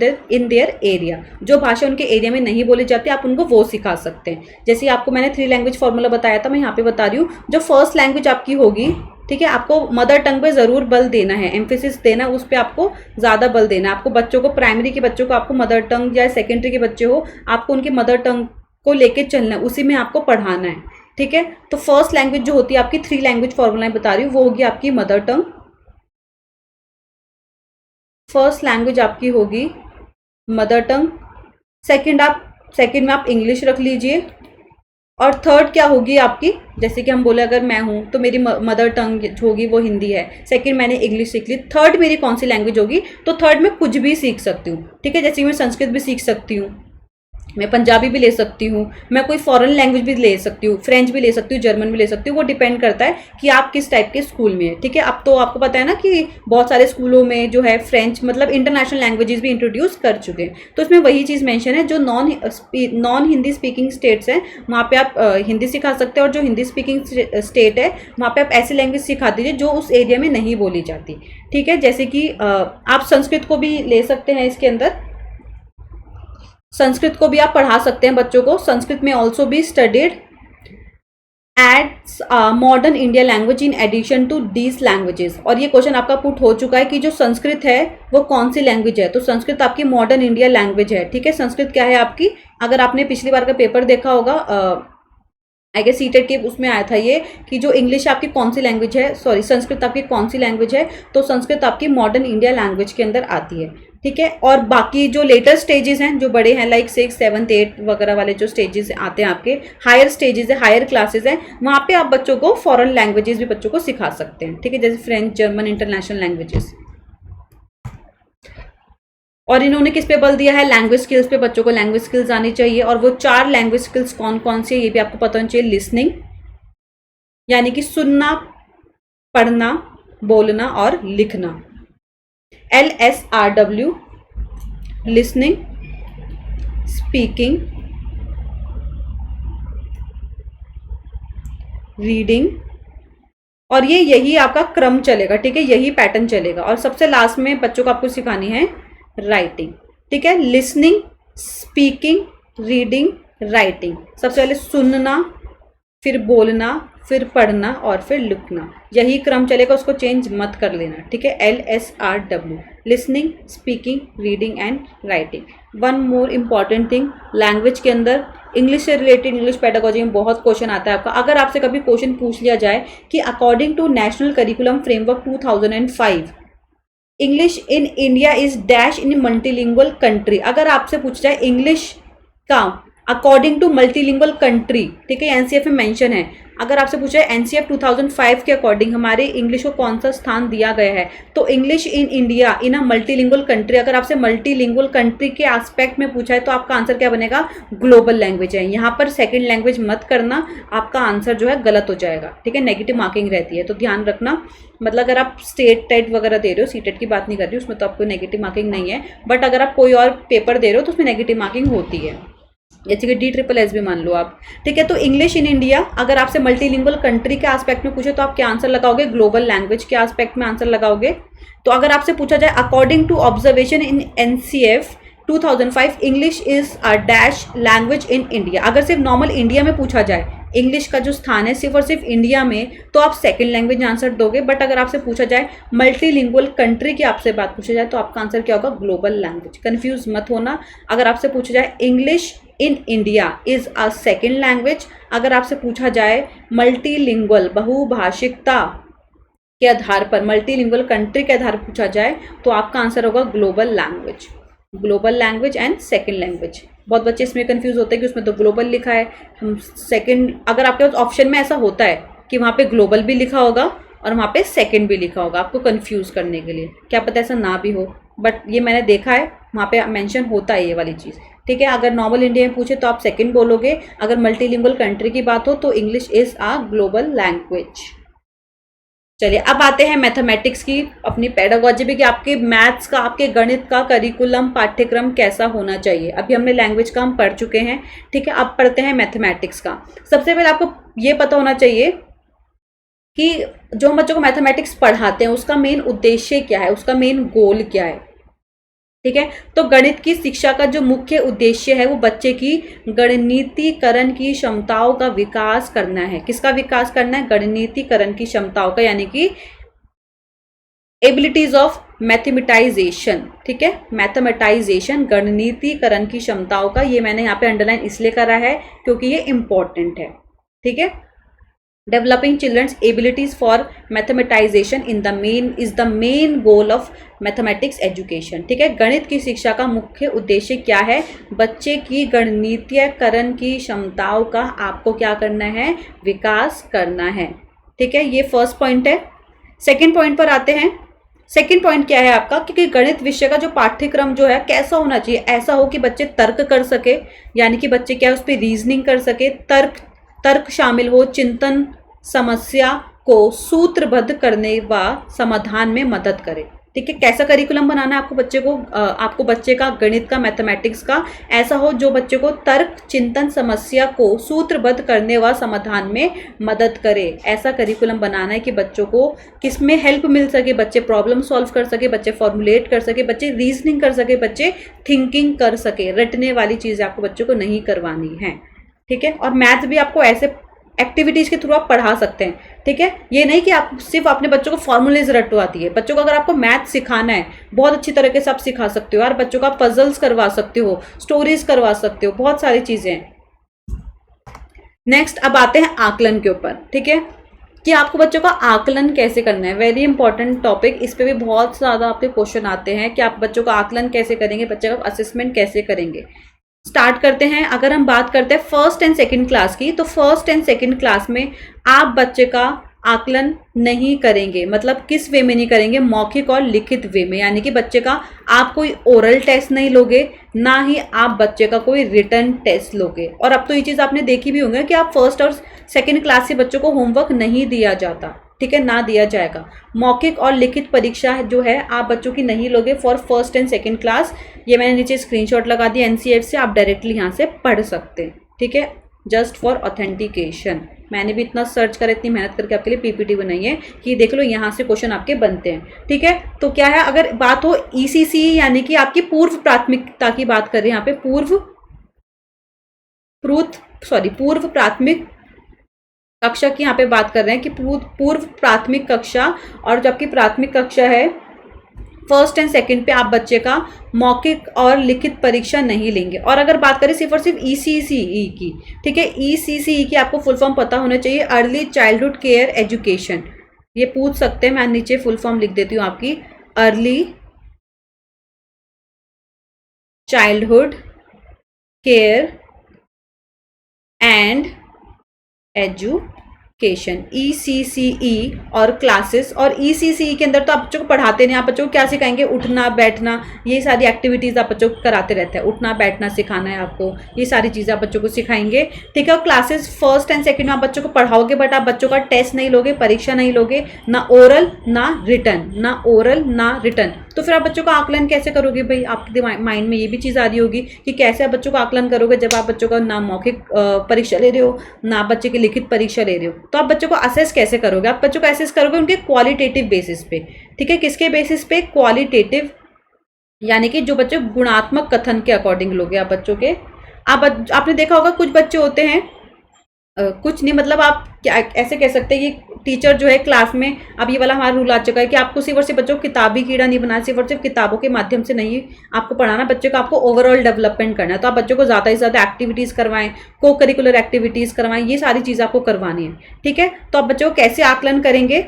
their area. जो भाषा उनके एरिया में नहीं बोली जाती, आप उनको वो सिखा सकते हैं। जैसे आपको मैंने 3 लैंग्वेज फार्मूला बताया था, मैं यहाँ पे बता रही हूँ। जो फर्स्ट लैंग्वेज आपकी होगी, ठीक है, आपको मदर टंग पे ज़रूर बल देना है, एम्फेसिस देना है, उस पर आपको ज़्यादा बल देना है। आपको बच्चों को, प्राइमरी के बच्चों को आपको मदर टंग, या सेकेंडरी के बच्चे हो, आपको उनकी मदर टंग को लेके चलना है, उसी में आपको पढ़ाना है, ठीक है। तो फर्स्ट लैंग्वेज जो होती है आपकी, 3 लैंग्वेज फॉर्मूला बता रही हूँ, वो होगी आपकी मदर टंग। फर्स्ट लैंग्वेज आपकी होगी मदर टंग। सेकंड में आप इंग्लिश रख लीजिए। और थर्ड क्या होगी आपकी, जैसे कि हम बोले अगर मैं हूँ तो मेरी मदर टंग होगी वो हिंदी है, सेकंड मैंने इंग्लिश सीख ली, थर्ड मेरी कौन सी लैंग्वेज होगी, तो थर्ड में कुछ भी सीख सकती हूँ, ठीक है। जैसे मैं संस्कृत भी सीख सकती हूँ, मैं पंजाबी भी ले सकती हूँ, मैं कोई फॉरेन लैंग्वेज भी ले सकती हूँ, फ्रेंच भी ले सकती हूँ, जर्मन भी ले सकती हूँ। वो डिपेंड करता है कि आप किस टाइप के स्कूल में है, ठीक है। अब तो आपको पता है ना कि बहुत सारे स्कूलों में जो है फ्रेंच, मतलब इंटरनेशनल लैंग्वेजेस भी इंट्रोड्यूस कर चुके हैं। तो इसमें वही चीज़ मेंशन है, जो नॉन हिंदी स्पीकिंग स्टेट्स हैं वहाँ पे आप हिंदी सिखा सकते हैं, और जो हिंदी स्पीकिंग स्टेट है वहाँ पे आप ऐसी लैंग्वेज सिखा दीजिए जो उस एरिया में नहीं बोली जाती, ठीक है। जैसे कि आप संस्कृत को भी ले सकते हैं, इसके अंदर संस्कृत को भी आप पढ़ा सकते हैं बच्चों को। संस्कृत में also be studied as modern India language in addition to these languages. और ये क्वेश्चन आपका पुट हो चुका है कि जो संस्कृत है वो कौन सी लैंग्वेज है, तो संस्कृत आपकी मॉडर्न इंडिया लैंग्वेज है, ठीक है। संस्कृत क्या है आपकी, अगर आपने पिछली बार का पेपर देखा होगा, आई गेस सीटेट के उसमें आया था ये, कि जो इंग्लिश आपकी कौन सी लैंग्वेज है, सॉरी संस्कृत आपकी कौन सी लैंग्वेज है, तो संस्कृत आपकी मॉडर्न इंडिया लैंग्वेज के अंदर आती है, ठीक है। और बाकी जो लेटर स्टेजेस हैं, जो बड़े हैं, लाइक 6, 7, 8 वगैरह वाले जो स्टेजेस आते हैं आपके, हायर स्टेजेस है, हायर क्लासेस हैं, वहाँ पे आप बच्चों को फॉरेन लैंग्वेजेस भी बच्चों को सिखा सकते हैं, ठीक है, जैसे फ्रेंच, जर्मन, इंटरनेशनल लैंग्वेजेस। और इन्होंने किस पे बल दिया है, लैंग्वेज स्किल्स पे, बच्चों को लैंग्वेज स्किल्स आनी चाहिए। और वो 4 लैंग्वेज स्किल्स कौन कौन सी है ये भी आपको पता होना चाहिए। लिसनिंग, यानी कि सुनना, पढ़ना, बोलना और लिखना, LSRW, लिसनिंग, स्पीकिंग, रीडिंग, और ये यही आपका क्रम चलेगा, ठीक है, यही पैटर्न चलेगा। और सबसे लास्ट में बच्चों को आपको सिखानी है राइटिंग, ठीक है। Listening, speaking, reading, writing. सबसे पहले सुनना, फिर बोलना, फिर पढ़ना और फिर लिखना, यही क्रम चलेगा, उसको चेंज मत कर लेना, ठीक है। LSRW, listening, speaking, reading and writing. One more important thing, language के अंदर इंग्लिश से रिलेटेड, इंग्लिश पेडागोजी में बहुत क्वेश्चन आता है आपका। अगर आपसे कभी क्वेश्चन पूछ लिया जाए कि according to national curriculum framework 2005 English in India is dash in multilingual country, अगर आपसे पूछा जाए इंग्लिश का अकॉर्डिंग टू मल्टीलिंगुअल कंट्री, ठीक है, एनसीएफ में मेंशन है। अगर आपसे पूछा है एनसीएफ 2005 के अकॉर्डिंग हमारे इंग्लिश को कौन सा स्थान दिया गया है, तो English in India in a multilingual country, अगर आपसे मल्टीलिंगुअल कंट्री के एस्पेक्ट में पूछा है तो आपका आंसर क्या बनेगा, ग्लोबल लैंग्वेज है। यहाँ पर सेकेंड लैंग्वेज मत करना, आपका आंसर जो है गलत हो जाएगा, ठीक है, नेगेटिव मार्किंग रहती है, तो ध्यान रखना। मतलब अगर आप स्टेट टेट वगैरह दे रहे हो, सीटेट की बात नहीं कर रही हूँ, उसमें तो आपको नेगेटिव मार्किंग नहीं है, बट अगर आप कोई और पेपर दे रहे हो तो उसमें नेगेटिव मार्किंग होती है, जैसे कि DSSS भी मान लो आप, ठीक है। तो इंग्लिश इन इंडिया अगर आपसे मल्टीलिंगुअल कंट्री के एस्पेक्ट में पूछे तो आप क्या आंसर लगाओगे, ग्लोबल लैंग्वेज के एस्पेक्ट में आंसर लगाओगे। तो अगर आपसे पूछा जाए according to observation in NCF 2005 English is a dash language in India, अगर सिर्फ नॉर्मल इंडिया में पूछा जाए इंग्लिश का जो स्थान है सिर्फ और सिर्फ इंडिया में, तो आप सेकंड लैंग्वेज आंसर दोगे। बट अगर आपसे पूछा जाए मल्टीलिंगुअल कंट्री की आपसे बात पूछा जाए तो आपका आंसर क्या होगा, ग्लोबल लैंग्वेज। कंफ्यूज मत होना। अगर आपसे पूछा जाए English in India is a second language, अगर आपसे पूछा जाए मल्टीलिंगुअल बहुभाषिकता के आधार पर, मल्टीलिंगुअल कंट्री के आधार पर पूछा जाए तो आपका आंसर होगा global language, global language and second language. बहुत बच्चे इसमें कंफ्यूज होते हैं कि उसमें तो ग्लोबल लिखा है, हम सेकेंड, अगर आपके पास ऑप्शन में ऐसा होता है कि वहाँ पे ग्लोबल भी लिखा होगा और वहाँ पे सेकेंड भी लिखा होगा, आपको कंफ्यूज करने के लिए, क्या पता ऐसा ना भी हो, बट ये मैंने देखा है वहाँ पे मेंशन होता है ये वाली चीज़, ठीक है। अगर नॉर्मल इंडिया में पूछे तो आप सेकंड बोलोगे, अगर मल्टीलिंगुअल कंट्री की बात हो तो English is a global language. चलिए अब आते हैं मैथमेटिक्स की अपनी पेडागोजी भी, कि आपके मैथ्स का, आपके गणित का करिकुलम पाठ्यक्रम कैसा होना चाहिए। अभी हमने लैंग्वेज का हम पढ़ चुके हैं, ठीक है। अब पढ़ते हैं मैथमेटिक्स का। सबसे पहले आपको ये पता होना चाहिए कि जो हम बच्चों को मैथमेटिक्स पढ़ाते हैं उसका मेन उद्देश्य क्या है, उसका मेन गोल क्या है, ठीक है। तो गणित की शिक्षा का जो मुख्य उद्देश्य है वो बच्चे की गणितीकरण की क्षमताओं का विकास करना है। किसका विकास करना है? गणितीकरण की क्षमताओं का, यानी कि एबिलिटीज ऑफ मैथमेटाइजेशन, ठीक है। मैथमेटाइजेशन, गणितीकरण की क्षमताओं का। ये मैंने यहाँ पे अंडरलाइन इसलिए करा है क्योंकि ये इंपॉर्टेंट है, ठीक है। Developing children's abilities for mathematisation is the main goal of mathematics education, ठीक है। गणित की शिक्षा का मुख्य उद्देश्य क्या है? बच्चे की गणितीकरण की क्षमताओं का आपको क्या करना है? विकास करना है, ठीक है। ये फर्स्ट पॉइंट है। सेकंड पॉइंट पर आते हैं। सेकंड पॉइंट क्या है आपका? क्योंकि गणित विषय का जो पाठ्यक्रम जो है कैसा होना चाहिए? ऐसा हो कि बच्चे तर्क कर सके, यानी कि बच्चे क्या उस पर रीजनिंग कर सके, तर्क शामिल हो, चिंतन, समस्या को सूत्रबद्ध करने व समाधान में मदद करे, ठीक है। कैसा करिकुलम बनाना है आपको बच्चे को? आपको बच्चे का गणित का, मैथमेटिक्स का ऐसा हो जो बच्चे को तर्क, चिंतन, समस्या को सूत्रबद्ध करने व समाधान में मदद करे। ऐसा करिकुलम बनाना है कि बच्चों को किसमें हेल्प मिल सके, बच्चे प्रॉब्लम सॉल्व कर सके, बच्चे फॉर्मुलेट कर सके, बच्चे रीजनिंग कर सके, बच्चे थिंकिंग कर सके। रटने वाली चीज़ें आपको बच्चों को नहीं करवानी है, ठीक है। और मैथ्स भी आपको ऐसे एक्टिविटीज़ के थ्रू आप पढ़ा सकते हैं, ठीक है। ये नहीं कि आप सिर्फ अपने बच्चों को फॉर्मूलेज रटवाती है। बच्चों को अगर आपको मैथ सिखाना है बहुत अच्छी तरीके से आप सिखा सकते हो यार। बच्चों का पजल्स करवा सकते हो, स्टोरीज करवा सकते हो, बहुत सारी चीज़ें हैं। नेक्स्ट अब आते हैं आकलन के ऊपर, ठीक है, कि आपको बच्चों का आकलन कैसे करना है। वेरी इंपॉर्टेंट टॉपिक, इस पर भी बहुत ज़्यादा आपके क्वेश्चन आते हैं कि आप बच्चों का आकलन कैसे करेंगे, बच्चे का असेसमेंट कैसे करेंगे। स्टार्ट करते हैं। अगर हम बात करते हैं फर्स्ट एंड सेकंड क्लास की, तो फर्स्ट एंड सेकंड क्लास में आप बच्चे का आकलन नहीं करेंगे। मतलब किस वे में नहीं करेंगे? मौखिक और लिखित वे में, यानी कि बच्चे का आप कोई ओरल टेस्ट नहीं लोगे, ना ही आप बच्चे का कोई रिटन टेस्ट लोगे। और अब तो ये चीज़ आपने देखी भी होंगे कि आप फर्स्ट और सेकंड क्लास से बच्चों को होमवर्क नहीं दिया जाता, ठीक है, ना दिया जाएगा। मौखिक और लिखित परीक्षा जो है आप बच्चों की नहीं लोगे for first and second class. ये मैंने नीचे स्क्रीनशॉट लगा दिया एनसीईआरटी से, आप डायरेक्टली यहाँ से पढ़ सकते हैं, ठीक है, जस्ट फॉर ऑथेंटिकेशन। मैंने भी इतना सर्च कर, इतनी मेहनत करके आपके लिए पीपीटी बनाई है कि देख लो यहाँ से क्वेश्चन आपके बनते हैं, ठीक है। तो क्या है, अगर बात हो ईसीसी यानी कि आपकी पूर्व प्राथमिकता की बात कर रहे हैं यहाँ पे, पूर्व प्राथमिक कक्षा की यहाँ पे बात कर रहे हैं कि पूर्व प्राथमिक कक्षा, और जो आपकी प्राथमिक कक्षा है फर्स्ट एंड सेकंड पे आप बच्चे का मौखिक और लिखित परीक्षा नहीं लेंगे। और अगर बात करें सिर्फ और सिर्फ ईसीसीई की, ठीक है, ईसीसीई की आपको फुल फॉर्म पता होना चाहिए, अर्ली चाइल्डहुड केयर एजुकेशन। ये पूछ सकते हैं, मैं नीचे फुल फॉर्म लिख देती हूँ आपकी, early childhood care and education, ECCE और क्लासेस। और ECCE के अंदर तो आप बच्चों को पढ़ाते नहीं, आप बच्चों को क्या सिखाएंगे? उठना बैठना, ये सारी एक्टिविटीज़ आप बच्चों को कराते रहते हैं। उठना बैठना सिखाना है आपको, ये सारी चीज़ें आप बच्चों को सिखाएंगे, ठीक है। और क्लासेस फर्स्ट एंड सेकंड में आप बच्चों को पढ़ाओगे, बट आप बच्चों का टेस्ट नहीं लोगे, परीक्षा नहीं लोगे, ना ओरल ना रिटन। तो फिर आप बच्चों का आकलन कैसे करोगे भाई? आपके माइंड में ये भी चीज़ आ रही होगी कि कैसे आप बच्चों का आकलन करोगे जब आप बच्चों का ना मौखिक परीक्षा ले रहे हो, ना बच्चे की लिखित परीक्षा ले रहे हो। तो आप बच्चों को असेस कैसे करोगे? आप बच्चों को असेस करोगे उनके क्वालिटेटिव बेसिस पे, ठीक है। किसके बेसिस पे? क्वालिटेटिव, यानी कि जो बच्चे गुणात्मक कथन के अकॉर्डिंग लोगे आप बच्चों के। आपने देखा होगा कुछ बच्चे होते हैं, कुछ नहीं, मतलब आप क्या ऐसे कह सकते हैं कि टीचर जो है क्लास में, अब ये वाला हमारा रूल आ चुका है कि आपको सिर्फ और सिर्फ बच्चों को किताबी कीड़ा नहीं बनाना, सिर्फ और सिर्फ किताबों के माध्यम से नहीं आपको पढ़ाना, बच्चों को आपको ओवरऑल डेवलपमेंट करना है। तो आप बच्चों को ज़्यादा से ज़्यादा एक्टिविटीज़ करवाएं, को करिकुलर एक्टिविटीज़ करवाएं, ये सारी चीज़ आपको करवानी है, ठीक है। तो आप बच्चों को कैसे आकलन करेंगे?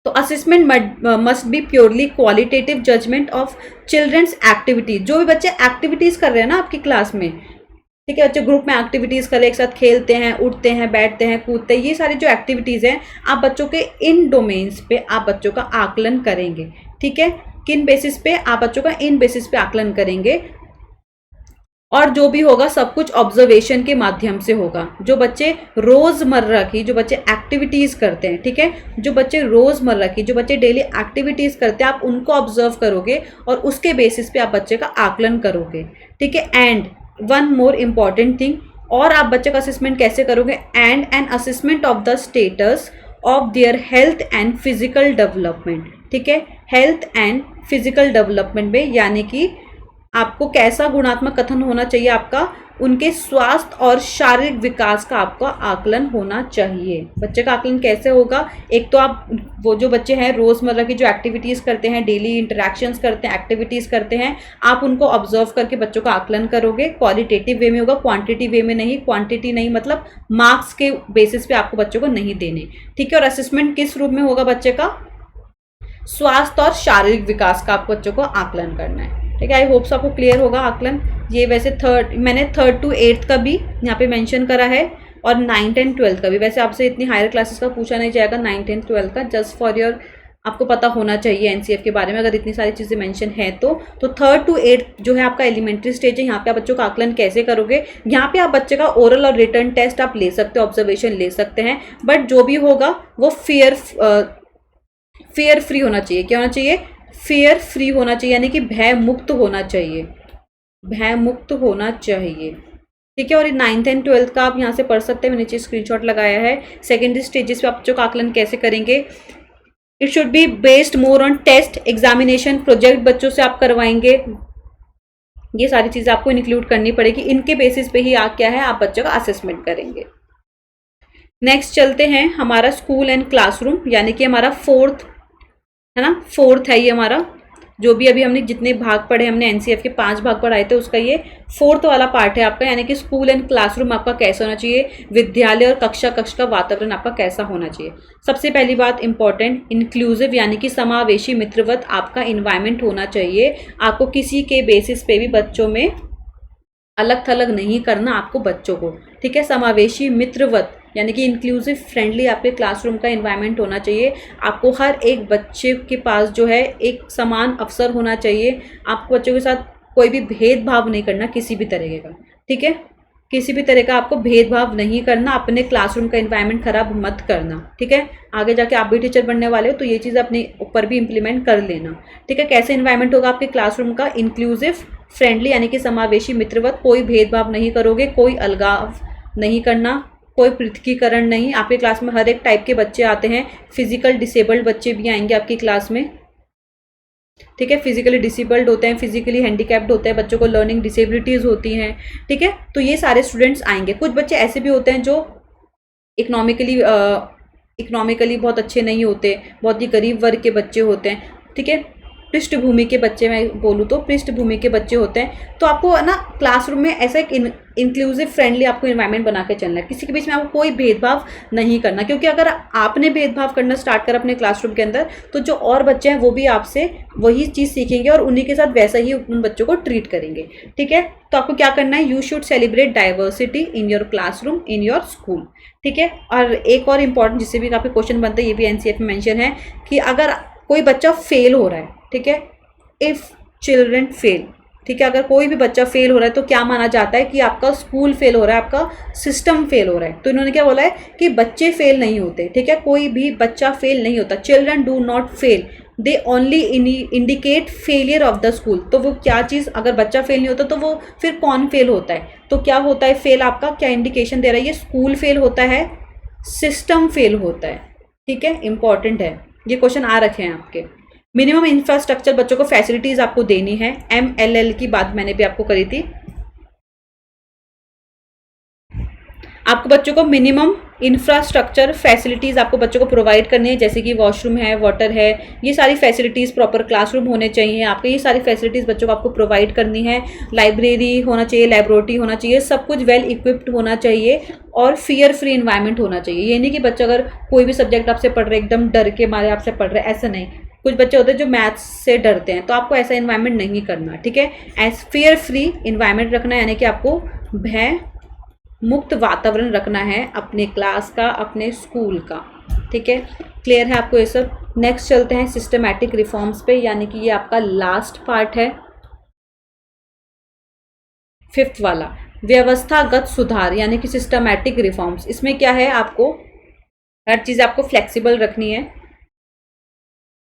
तो assessment must be purely qualitative judgement of children's activities. जो भी बच्चे एक्टिविटीज़ कर रहे हैं ना आपकी क्लास में, ठीक है, बच्चे ग्रुप में एक्टिविटीज़ करें, एक साथ खेलते हैं, उठते हैं, बैठते हैं, कूदते हैं, ये सारी जो एक्टिविटीज़ हैं आप बच्चों के इन डोमेन्स पे आप बच्चों का आकलन करेंगे, ठीक है। किन बेसिस पे? आप बच्चों का इन बेसिस पे आकलन करेंगे, और जो भी होगा सब कुछ ऑब्जर्वेशन के माध्यम से होगा। जो बच्चे रोजमर्रा की जो बच्चे एक्टिविटीज करते हैं, ठीक है, जो बच्चे रोजमर्रा की जो बच्चे डेली एक्टिविटीज करते हैं, आप उनको ऑब्जर्व करोगे और उसके बेसिस पे आप बच्चे का आकलन करोगे, ठीक है। And one more important thing, और आप बच्चे का असेसमेंट कैसे करोगे? And an assessment of the status of their health and physical development, ठीक है। हेल्थ एंड फिजिकल डेवलपमेंट में यानी कि आपको कैसा गुणात्मक कथन होना चाहिए? आपका उनके स्वास्थ्य और शारीरिक विकास का आपका आकलन होना चाहिए। बच्चे का आकलन कैसे होगा? एक तो आप वो जो बच्चे हैं रोजमर्रा की जो एक्टिविटीज करते हैं, डेली इंटरेक्शंस करते हैं, एक्टिविटीज करते हैं, आप उनको ऑब्जर्व करके बच्चों का आकलन करोगे। क्वालिटेटिव वे में होगा, क्वांटिटी वे में नहीं। क्वांटिटी नहीं मतलब मार्क्स के बेसिस पे आपको बच्चों को नहीं देने, ठीक है। और असेसमेंट किस रूप में होगा? बच्चे का स्वास्थ्य और शारीरिक विकास का आपको बच्चों को आकलन करना है, ठीक है। आई होप्स आपको क्लियर होगा आकलन। ये वैसे मैंने 3rd to 8th का भी यहाँ पे मेंशन करा है, और 9th and 12th का भी। वैसे आपसे इतनी हायर क्लासेस का पूछा नहीं जाएगा 9th and 12th का, जस्ट फॉर योर आपको पता होना चाहिए एनसीएफ के बारे में अगर इतनी सारी चीज़ें मेंशन है तो 3rd to 8th जो है आपका एलिमेंट्री स्टेज है। यहाँ पे आप बच्चों का आकलन कैसे करोगे? यहाँ पे आप बच्चे का ओरल और रिटर्न टेस्ट आप ले सकते हो, ऑब्जर्वेशन ले सकते हैं, बट जो भी होगा वो फेयर फ्री होना चाहिए। क्या होना चाहिए? फेयर फ्री होना चाहिए, यानी कि भय मुक्त होना चाहिए, भय मुक्त होना चाहिए, ठीक है। और 9th and 12th का आप यहाँ से पढ़ सकते हैं, मैंने नीचे स्क्रीनशॉट लगाया है। सेकेंडरी स्टेजेस पे आप बच्चों का आकलन कैसे करेंगे? It should be based more on test, examination, project बच्चों से आप करवाएंगे। ये सारी चीजें आपको इंक्लूड करनी पड़ेगी, इनके बेसिस पे ही आप क्या है आप बच्चों का असेसमेंट करेंगे। नेक्स्ट चलते हैं, हमारा स्कूल एंड क्लासरूम, यानी कि हमारा 4th है ना, 4th है ये हमारा। जो भी अभी हमने जितने भाग पढ़े, हमने एनसीएफ के 5 भाग पढ़ाए थे, उसका ये 4th वाला पार्ट है आपका, यानी कि स्कूल एंड क्लासरूम आपका कैसा होना चाहिए, विद्यालय और कक्षा का वातावरण आपका कैसा होना चाहिए। सबसे पहली बात इंपॉर्टेंट, इंक्लूसिव यानी कि समावेशी मित्रवत आपका इन्वायरमेंट होना चाहिए। आपको किसी के बेसिस पे भी बच्चों में अलग थलग नहीं करना आपको बच्चों को, ठीक है। समावेशी मित्रवत यानी कि इंक्लूसिव फ्रेंडली आपके क्लासरूम का एनवायरनमेंट होना चाहिए। आपको हर एक बच्चे के पास जो है एक समान अवसर होना चाहिए। आपको बच्चों के साथ कोई भी भेदभाव नहीं करना किसी भी तरीके का, ठीक है। किसी भी तरह का आपको भेदभाव नहीं करना, अपने क्लासरूम का एनवायरनमेंट खराब मत करना, ठीक है। आगे जाके आप भी टीचर बनने वाले हो तो ये चीज़ अपने ऊपर भी इम्प्लीमेंट कर लेना, ठीक है। कैसे एनवायरनमेंट होगा आपके क्लासरूम का? इंक्लूसिव फ्रेंडली यानी कि समावेशी मित्रवत, कोई भेदभाव नहीं करोगे, कोई अलगाव नहीं करना, कोई पृथकीकरण नहीं। आपके क्लास में हर एक टाइप के बच्चे आते हैं, फिजिकल डिसेबल्ड बच्चे भी आएंगे आपकी क्लास में, ठीक है। फिजिकली डिसेबल्ड होते हैं, फिजिकली हैंडीकैप्ड होते हैं, बच्चों को लर्निंग डिसेबिलिटीज़ होती हैं, ठीक है। तो ये सारे स्टूडेंट्स आएंगे। कुछ बच्चे ऐसे भी होते हैं जो इकोनॉमिकली बहुत अच्छे नहीं होते, बहुत ही गरीब वर्ग के बच्चे होते हैं, ठीक है। पृष्ठभूमि के बच्चे, मैं बोलूँ तो पृष्ठभूमि के बच्चे होते हैं। तो आपको ना क्लासरूम में ऐसा एक इंक्लूसिव फ्रेंडली आपको इन्वायरमेंट बना के चलना है। किसी के बीच में आपको कोई भेदभाव नहीं करना, क्योंकि अगर आपने भेदभाव करना स्टार्ट कर अपने क्लासरूम के अंदर तो जो और बच्चे हैं वो भी आपसे वही चीज़ सीखेंगे और उन्हीं के साथ वैसा ही उन बच्चों को ट्रीट करेंगे, ठीक है। तो आपको क्या करना है? You should celebrate diversity in your classroom, in your school, ठीक है। और एक और इम्पॉर्टेंट जिससे भी काफ़ी क्वेश्चन बनता है, ये भी एनसीएफ में मेंशन है कि अगर कोई बच्चा फेल हो रहा है, ठीक है, इफ़ चिल्ड्रन फेल, ठीक है, अगर कोई भी बच्चा फेल हो रहा है तो क्या माना जाता है कि आपका स्कूल फेल हो रहा है, आपका सिस्टम फेल हो रहा है। तो इन्होंने क्या बोला है कि बच्चे फेल नहीं होते, ठीक है, कोई भी बच्चा फेल नहीं होता। Children do not fail, they only indicate failure of the school. तो वो क्या चीज़, अगर बच्चा फेल नहीं होता तो वो फिर कौन फेल होता है? तो क्या होता है फेल, आपका क्या इंडिकेशन दे रहा है? ये स्कूल फेल होता है, सिस्टम फेल होता है, ठीक है। इंपॉर्टेंट है, ये क्वेश्चन आ रखे हैं आपके। मिनिमम इंफ्रास्ट्रक्चर, बच्चों को फैसिलिटीज आपको देनी है। MLL की बात मैंने भी आपको करी थी। आपको बच्चों को मिनिमम इंफ्रास्ट्रक्चर फैसिलिटीज़ आपको बच्चों को प्रोवाइड करनी है, जैसे कि वॉशरूम है, वाटर है, ये सारी फैसिलिटीज़, प्रॉपर क्लासरूम होने चाहिए आपके, ये सारी फैसिलिटीज़ बच्चों को आपको प्रोवाइड करनी है। लाइब्रेरी होना चाहिए, लेबोरेटरी होना चाहिए, सब कुछ वेल इक्विप्ड होना चाहिए और फियर फ्री इन्वायरमेंट होना चाहिए। ये नहीं कि बच्चा अगर कोई भी सब्जेक्ट आपसे पढ़ रहे एकदम डर के मारे आपसे पढ़ रहे, ऐसा नहीं। कुछ बच्चे होते हैं जो मैथ्स से डरते हैं, तो आपको ऐसा इन्वायरमेंट नहीं करना, ठीक है। एज फियर फ्री इन्वायरमेंट रखना है, यानी कि आपको भय मुक्त वातावरण रखना है अपने क्लास का, अपने स्कूल का, ठीक है। क्लियर है आपको ये सब? नेक्स्ट चलते हैं सिस्टमैटिक रिफॉर्म्स पे, यानी कि ये आपका लास्ट पार्ट है, फिफ्थ वाला, व्यवस्थागत सुधार यानी कि सिस्टमैटिक रिफॉर्म्स। इसमें क्या है, आपको हर चीज़ आपको फ्लेक्सिबल रखनी है,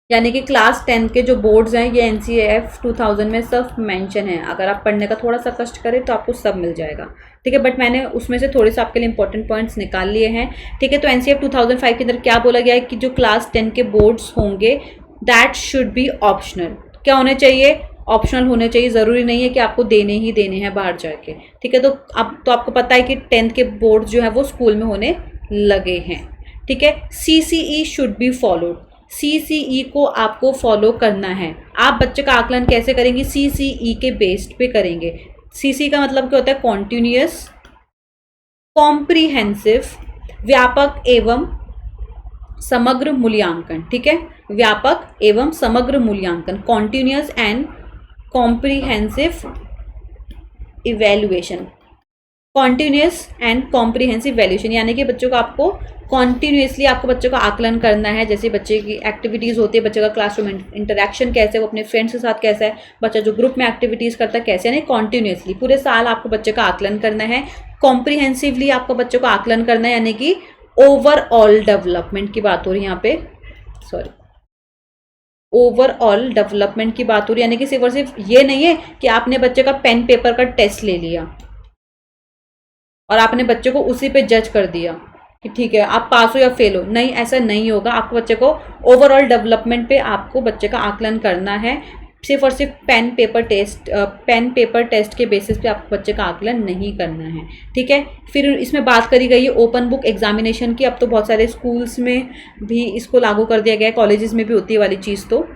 यानी कि क्लास 10 के जो बोर्ड्स हैं ये NCF 2000 में सब मेंशन है। अगर आप पढ़ने का थोड़ा सा कष्ट करें तो आपको सब मिल जाएगा, ठीक है। बट मैंने उसमें से थोड़े से आपके लिए इंपॉर्टेंट पॉइंट्स निकाल लिए हैं, ठीक है। तो NCF 2005 के अंदर क्या बोला गया है कि जो क्लास 10 के बोर्ड्स होंगे दैट शुड बी ऑप्शनल। क्या होने चाहिए, ऑप्शनल होने चाहिए, ज़रूरी नहीं है कि आपको देने ही देने हैं बाहर जाके, ठीक है। तो अब तो आपको पता है कि 10th के बोर्ड जो है वो स्कूल में होने लगे हैं, ठीक है। CCE should be followed, CCE को आपको फॉलो करना है। आप बच्चे का आकलन कैसे करेंगे, CCE के बेस्ड पे करेंगे। CCE का मतलब क्या होता है, कॉन्टिन्यूअस, कॉम्प्रिहेंसिव, व्यापक एवं समग्र मूल्यांकन, ठीक है। व्यापक एवं समग्र मूल्यांकन, continuous and comprehensive evaluation, continuous and comprehensive valuation, यानी कि बच्चों को आपको कॉन्टिन्यूसली आपको बच्चों का आकलन करना है। जैसे बच्चे की एक्टिविटीज़ होती है, बच्चे का क्लासरूम इंटरेक्शन कैसे है, वो अपने फ्रेंड्स के साथ कैसा है, बच्चा जो ग्रुप में एक्टिविटीज़ करता है कैसे, यानी कॉन्टिन्यूसली पूरे साल आपको बच्चे का आकलन करना है। कॉम्प्रिहेंसिवली आपको बच्चों का आकलन करना है, यानी कि ओवरऑल डेवलपमेंट की बात हो रही है यहाँ पे, सॉरी, ओवरऑल डेवलपमेंट की बात हो रही है, यानी कि सिर्फ और सिर्फ ये नहीं है कि आपने बच्चे का पेन पेपर का टेस्ट ले लिया और आपने बच्चे को उसी पे जज कर दिया कि ठीक है आप पास हो या फेल हो। नहीं, ऐसा नहीं होगा। आपको बच्चे को ओवरऑल डेवलपमेंट पे आपको बच्चे का आकलन करना है, सिर्फ और सिर्फ पेन पेपर टेस्ट के बेसिस पे आपको बच्चे का आकलन नहीं करना है, ठीक है। फिर इसमें बात करी गई है ओपन बुक एग्जामिनेशन की। अब तो बहुत सारे स्कूल्स में भी इसको लागू कर दिया गया है, कॉलेजेस में भी होती है वाली चीज़। तो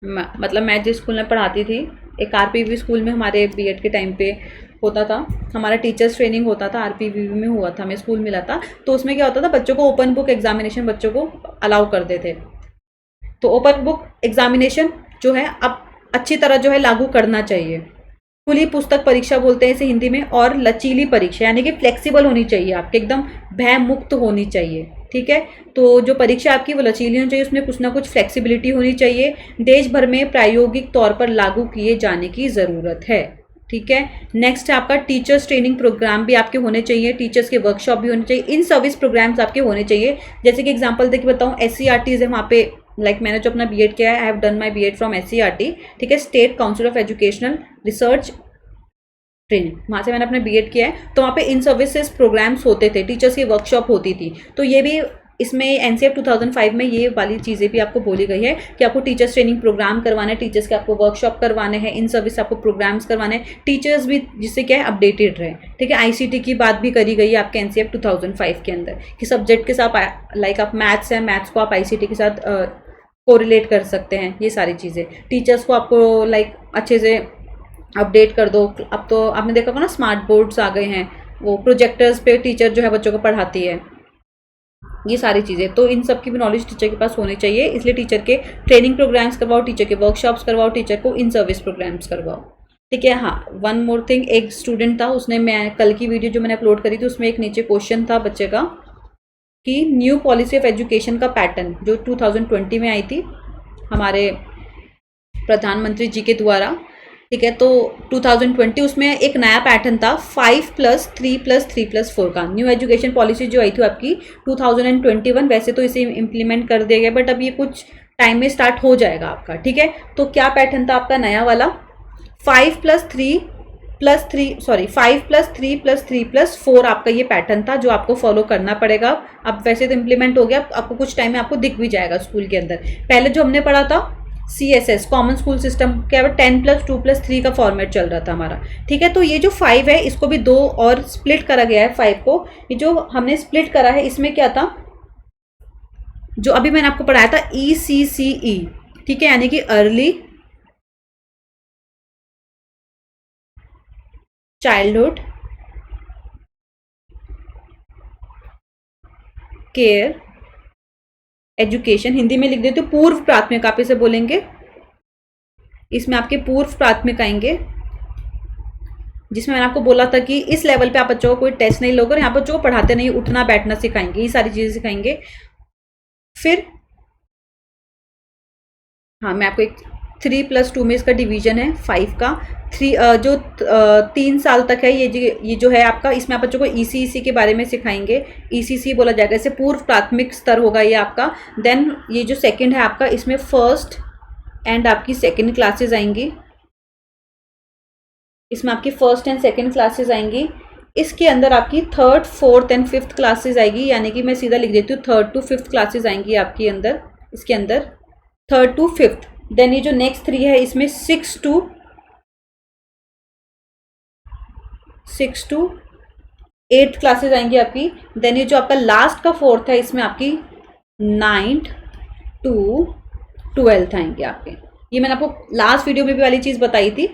मतलब मैं जिस स्कूल में पढ़ाती थी, एक RPV स्कूल में हमारे B.Ed के टाइम पे होता था, हमारा टीचर्स ट्रेनिंग होता था, RPV में हुआ था, हमें स्कूल मिला था। तो उसमें क्या होता था, बच्चों को ओपन बुक एग्जामिनेशन बच्चों को अलाउ करते थे। तो ओपन बुक एग्जामिनेशन जो है अब अच्छी तरह जो है लागू करना चाहिए। खुली पुस्तक परीक्षा बोलते हैं इसे हिंदी में, और लचीली परीक्षा, यानी कि फ्लेक्सिबल होनी चाहिए, आपके एकदम भय मुक्त होनी चाहिए, ठीक है। तो जो परीक्षा आपकी वो लचीली होनी चाहिए, उसमें कुछ ना कुछ फ्लेक्सिबिलिटी होनी चाहिए। देश भर में प्रायोगिक तौर पर लागू किए जाने की ज़रूरत है, ठीक है। नेक्स्ट है आपका टीचर्स ट्रेनिंग प्रोग्राम भी आपके होने चाहिए, टीचर्स के वर्कशॉप भी होने चाहिए, इन सर्विस प्रोग्राम्स आपके होने चाहिए। जैसे कि एग्जांपल देके बताऊँ, SCRTs है वहाँ पे, लाइक मैंने जो अपना B.Ed किया है, I have done my B.Ed from SCRT, ठीक है, state council of educational research training, वहाँ से मैंने अपना B.Ed किया है। तो वहाँ पे इन सर्विसेज प्रोग्राम्स होते थे, टीचर्स की वर्कशॉप होती थी। तो ये भी इसमें NCF 2005 में ये वाली चीज़ें भी आपको बोली गई है कि आपको टीचर्स ट्रेनिंग प्रोग्राम करवाने हैं, टीचर्स के आपको वर्कशॉप करवाने हैं, इन सर्विस आपको प्रोग्राम्स करवाने हैं, टीचर्स भी जिससे क्या है अपडेटेड रहे, ठीक है। ICT की बात भी करी गई है आपके NCF 2005 के अंदर कि सब्जेक्ट के साथ, लाइक आप मैथ्स है, मैथ्स को आप ICT के साथ कोरिलेट कर सकते हैं, ये सारी चीज़ें। टीचर्स को आपको लाइक अच्छे से अपडेट कर दो। अब तो आपने देखा होगा ना, स्मार्ट बोर्ड्स आ गए हैं, वो प्रोजेक्टर्स पे टीचर जो है बच्चों को पढ़ाती है, ये सारी चीज़ें। तो इन सब की भी नॉलेज टीचर के पास होनी चाहिए, इसलिए टीचर के ट्रेनिंग प्रोग्राम्स करवाओ, टीचर के वर्कशॉप्स करवाओ, टीचर को इन सर्विस प्रोग्राम्स करवाओ, ठीक है। हाँ, वन मोर थिंग, एक स्टूडेंट था, उसने, मैं कल की वीडियो जो मैंने अपलोड करी थी उसमें एक नीचे क्वेश्चन था बच्चे का कि न्यू पॉलिसी ऑफ एजुकेशन का पैटर्न जो 2020 में आई थी हमारे प्रधानमंत्री जी के द्वारा, ठीक है। तो 2020 उसमें एक नया पैटर्न था 5+3+3+4 का। न्यू एजुकेशन पॉलिसी जो आई थी आपकी 2021, वैसे तो इसे इम्प्लीमेंट कर दिया गया, बट अब ये कुछ टाइम में स्टार्ट हो जाएगा आपका, ठीक है। तो क्या पैटर्न था आपका नया वाला, 5+3+3+4 आपका ये पैटर्न था जो आपको फॉलो करना पड़ेगा। अब वैसे तो इम्प्लीमेंट हो गया, आपको कुछ टाइम में आपको दिख भी जाएगा स्कूल के अंदर। पहले जो हमने पढ़ा था CSS कॉमन स्कूल सिस्टम, क्या 10+2+3 का फॉर्मेट चल रहा था हमारा, ठीक है। तो ये जो 5 है इसको भी 2 और स्प्लिट करा गया है 5 को। ये जो हमने स्प्लिट करा है इसमें क्या था, जो अभी मैंने आपको पढ़ाया था ECCE, ठीक है, यानी कि early childhood care education, Hindi में लिख देते हो पूर्व प्राथमिक, आप इसे बोलेंगे, इसमें आपके पूर्व प्राथमिक आएंगे, जिसमें मैंने आपको बोला था कि इस लेवल पे आप बच्चों को कोई टेस्ट नहीं लोगे, यहाँ बच्चों को पढ़ाते नहीं, उठना बैठना सिखाएंगे, ये सारी चीज़ें सिखाएंगे। फिर हाँ, मैं आपको एक 3+2 में इसका डिवीजन है 5 का। 3 साल तक है ये जो है आपका, इसमें आप बच्चों को ईसीसी के बारे में सिखाएंगे। ईसीसी बोला जाएगा, इसे पूर्व प्राथमिक स्तर होगा ये आपका। देन ये जो सेकंड है आपका, इसमें फर्स्ट एंड आपकी सेकंड क्लासेस आएंगी। इसमें आपकी फर्स्ट एंड सेकंड क्लासेस आएंगी। इसके अंदर आपकी third, fourth and fifth classes आएगी, यानी कि मैं सीधा लिख देती हूँ 3rd to 5th क्लासेस आएंगी आपके अंदर, इसके अंदर 3rd to 5th। देन ये जो नेक्स्ट 3 है, इसमें 6 to 8th क्लासेस आएंगी आपकी। देन ये जो आपका लास्ट का 4th है, इसमें आपकी 9th to 12th आएंगे आपके। ये मैंने आपको लास्ट वीडियो में भी वाली चीज़ बताई थी,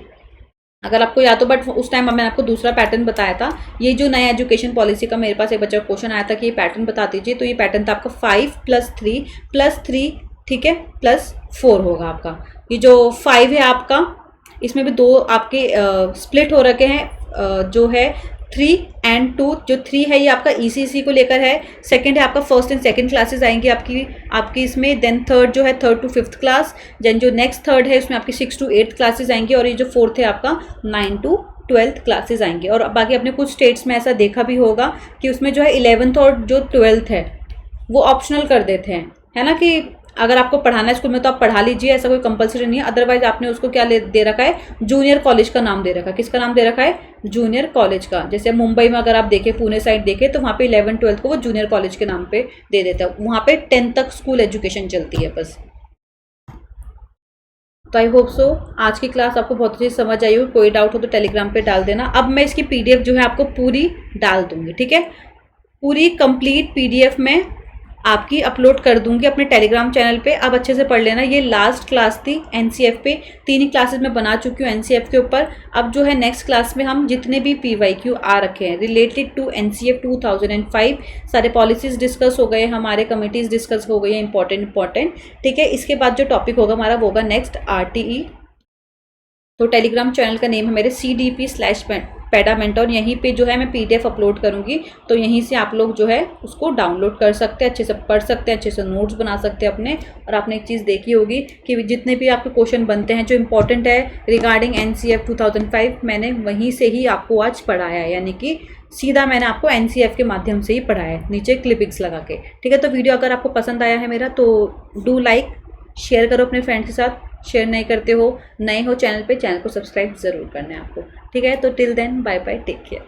अगर आपको याद हो, बट उस टाइम मैंने आपको दूसरा पैटर्न बताया था। ये जो नया एजुकेशन पॉलिसी का मेरे पास एक बच्चा क्वेश्चन आया था कि ये पैटर्न बता दीजिए, तो ये पैटर्न था आपका 5+3+3, ठीक है, +4 होगा आपका। ये जो 5 है आपका, इसमें भी 2 आपके स्प्लिट हो रखे हैं, जो है 3 and 2। जो 3 है ये आपका ईसीसी को लेकर है। सेकंड है आपका फर्स्ट एंड सेकंड क्लासेस आएंगी आपकी इसमें। देन थर्ड जो है 3rd to 5th class. Then जो नेक्स्ट थर्ड है, इसमें आपकी 6 to 8th क्लासेस आएंगी। और ये जो फोर्थ है आपका 9 to 12th क्लासेस आएंगे। और बाकी अपने कुछ स्टेट्स में ऐसा देखा भी होगा कि उसमें जो है 11th और जो 12th है वो ऑप्शनल कर देते हैं, है ना, कि अगर आपको पढ़ाना है स्कूल में तो आप पढ़ा लीजिए, ऐसा कोई कंपलसरी नहीं है। अदरवाइज आपने उसको क्या दे रखा है, जूनियर कॉलेज का नाम दे रखा है। किसका नाम दे रखा है, जूनियर कॉलेज का। जैसे मुंबई में अगर आप देखें, पुणे साइड देखें, तो वहाँ पे 11 12 को वो जूनियर कॉलेज के नाम पे दे देता है। वहाँ पे 10 तक स्कूल एजुकेशन चलती है बस। तो आई होप सो आज की क्लास आपको बहुत अच्छी समझ आई हो। कोई डाउट हो तो टेलीग्राम पे डाल देना। अब मैं इसकी PDF जो है आपको पूरी डाल दूंगी, ठीक है, पूरी कंप्लीट PDF में आपकी अपलोड कर दूंगी अपने टेलीग्राम चैनल पे। अब अच्छे से पढ़ लेना। ये लास्ट क्लास थी NCF पे, 3 ही क्लासेस में बना चुकी हूँ NCF के ऊपर। अब जो है नेक्स्ट क्लास में हम जितने भी PYQ आ रखे हैं रिलेटेड टू NCF 2005, सारे पॉलिसीज डिस्कस हो गए, हमारे कमिटीज़ डिस्कस हो गई है इंपॉर्टेंट, ठीक है। इसके बाद जो टॉपिक होगा हमारा वो होगा नेक्स्ट RTE। तो टेलीग्राम चैनल का नेम है मेरे CDP/पेडामेंटोर। यहीं पे जो है मैं PDF अपलोड करूँगी, तो यहीं से आप लोग जो है उसको डाउनलोड कर सकते हैं, अच्छे से पढ़ सकते हैं, अच्छे से नोट्स बना सकते हैं अपने। और आपने एक चीज़ देखी होगी कि जितने भी आपके क्वेश्चन बनते हैं जो इंपॉर्टेंट है रिगार्डिंग NCF 2005, मैंने वहीं से ही आपको आज पढ़ाया है, यानी कि सीधा मैंने आपको NCF के माध्यम से ही पढ़ाया है, नीचे क्लिपिंग्स लगा के, ठीक है। तो वीडियो अगर आपको पसंद आया है मेरा, तो डू लाइक, शेयर करो अपने फ्रेंड्स के साथ। शेयर नहीं करते हो, नए हो चैनल पे, चैनल को सब्सक्राइब ज़रूर करना है आपको, ठीक है। तो till then, bye bye, take care.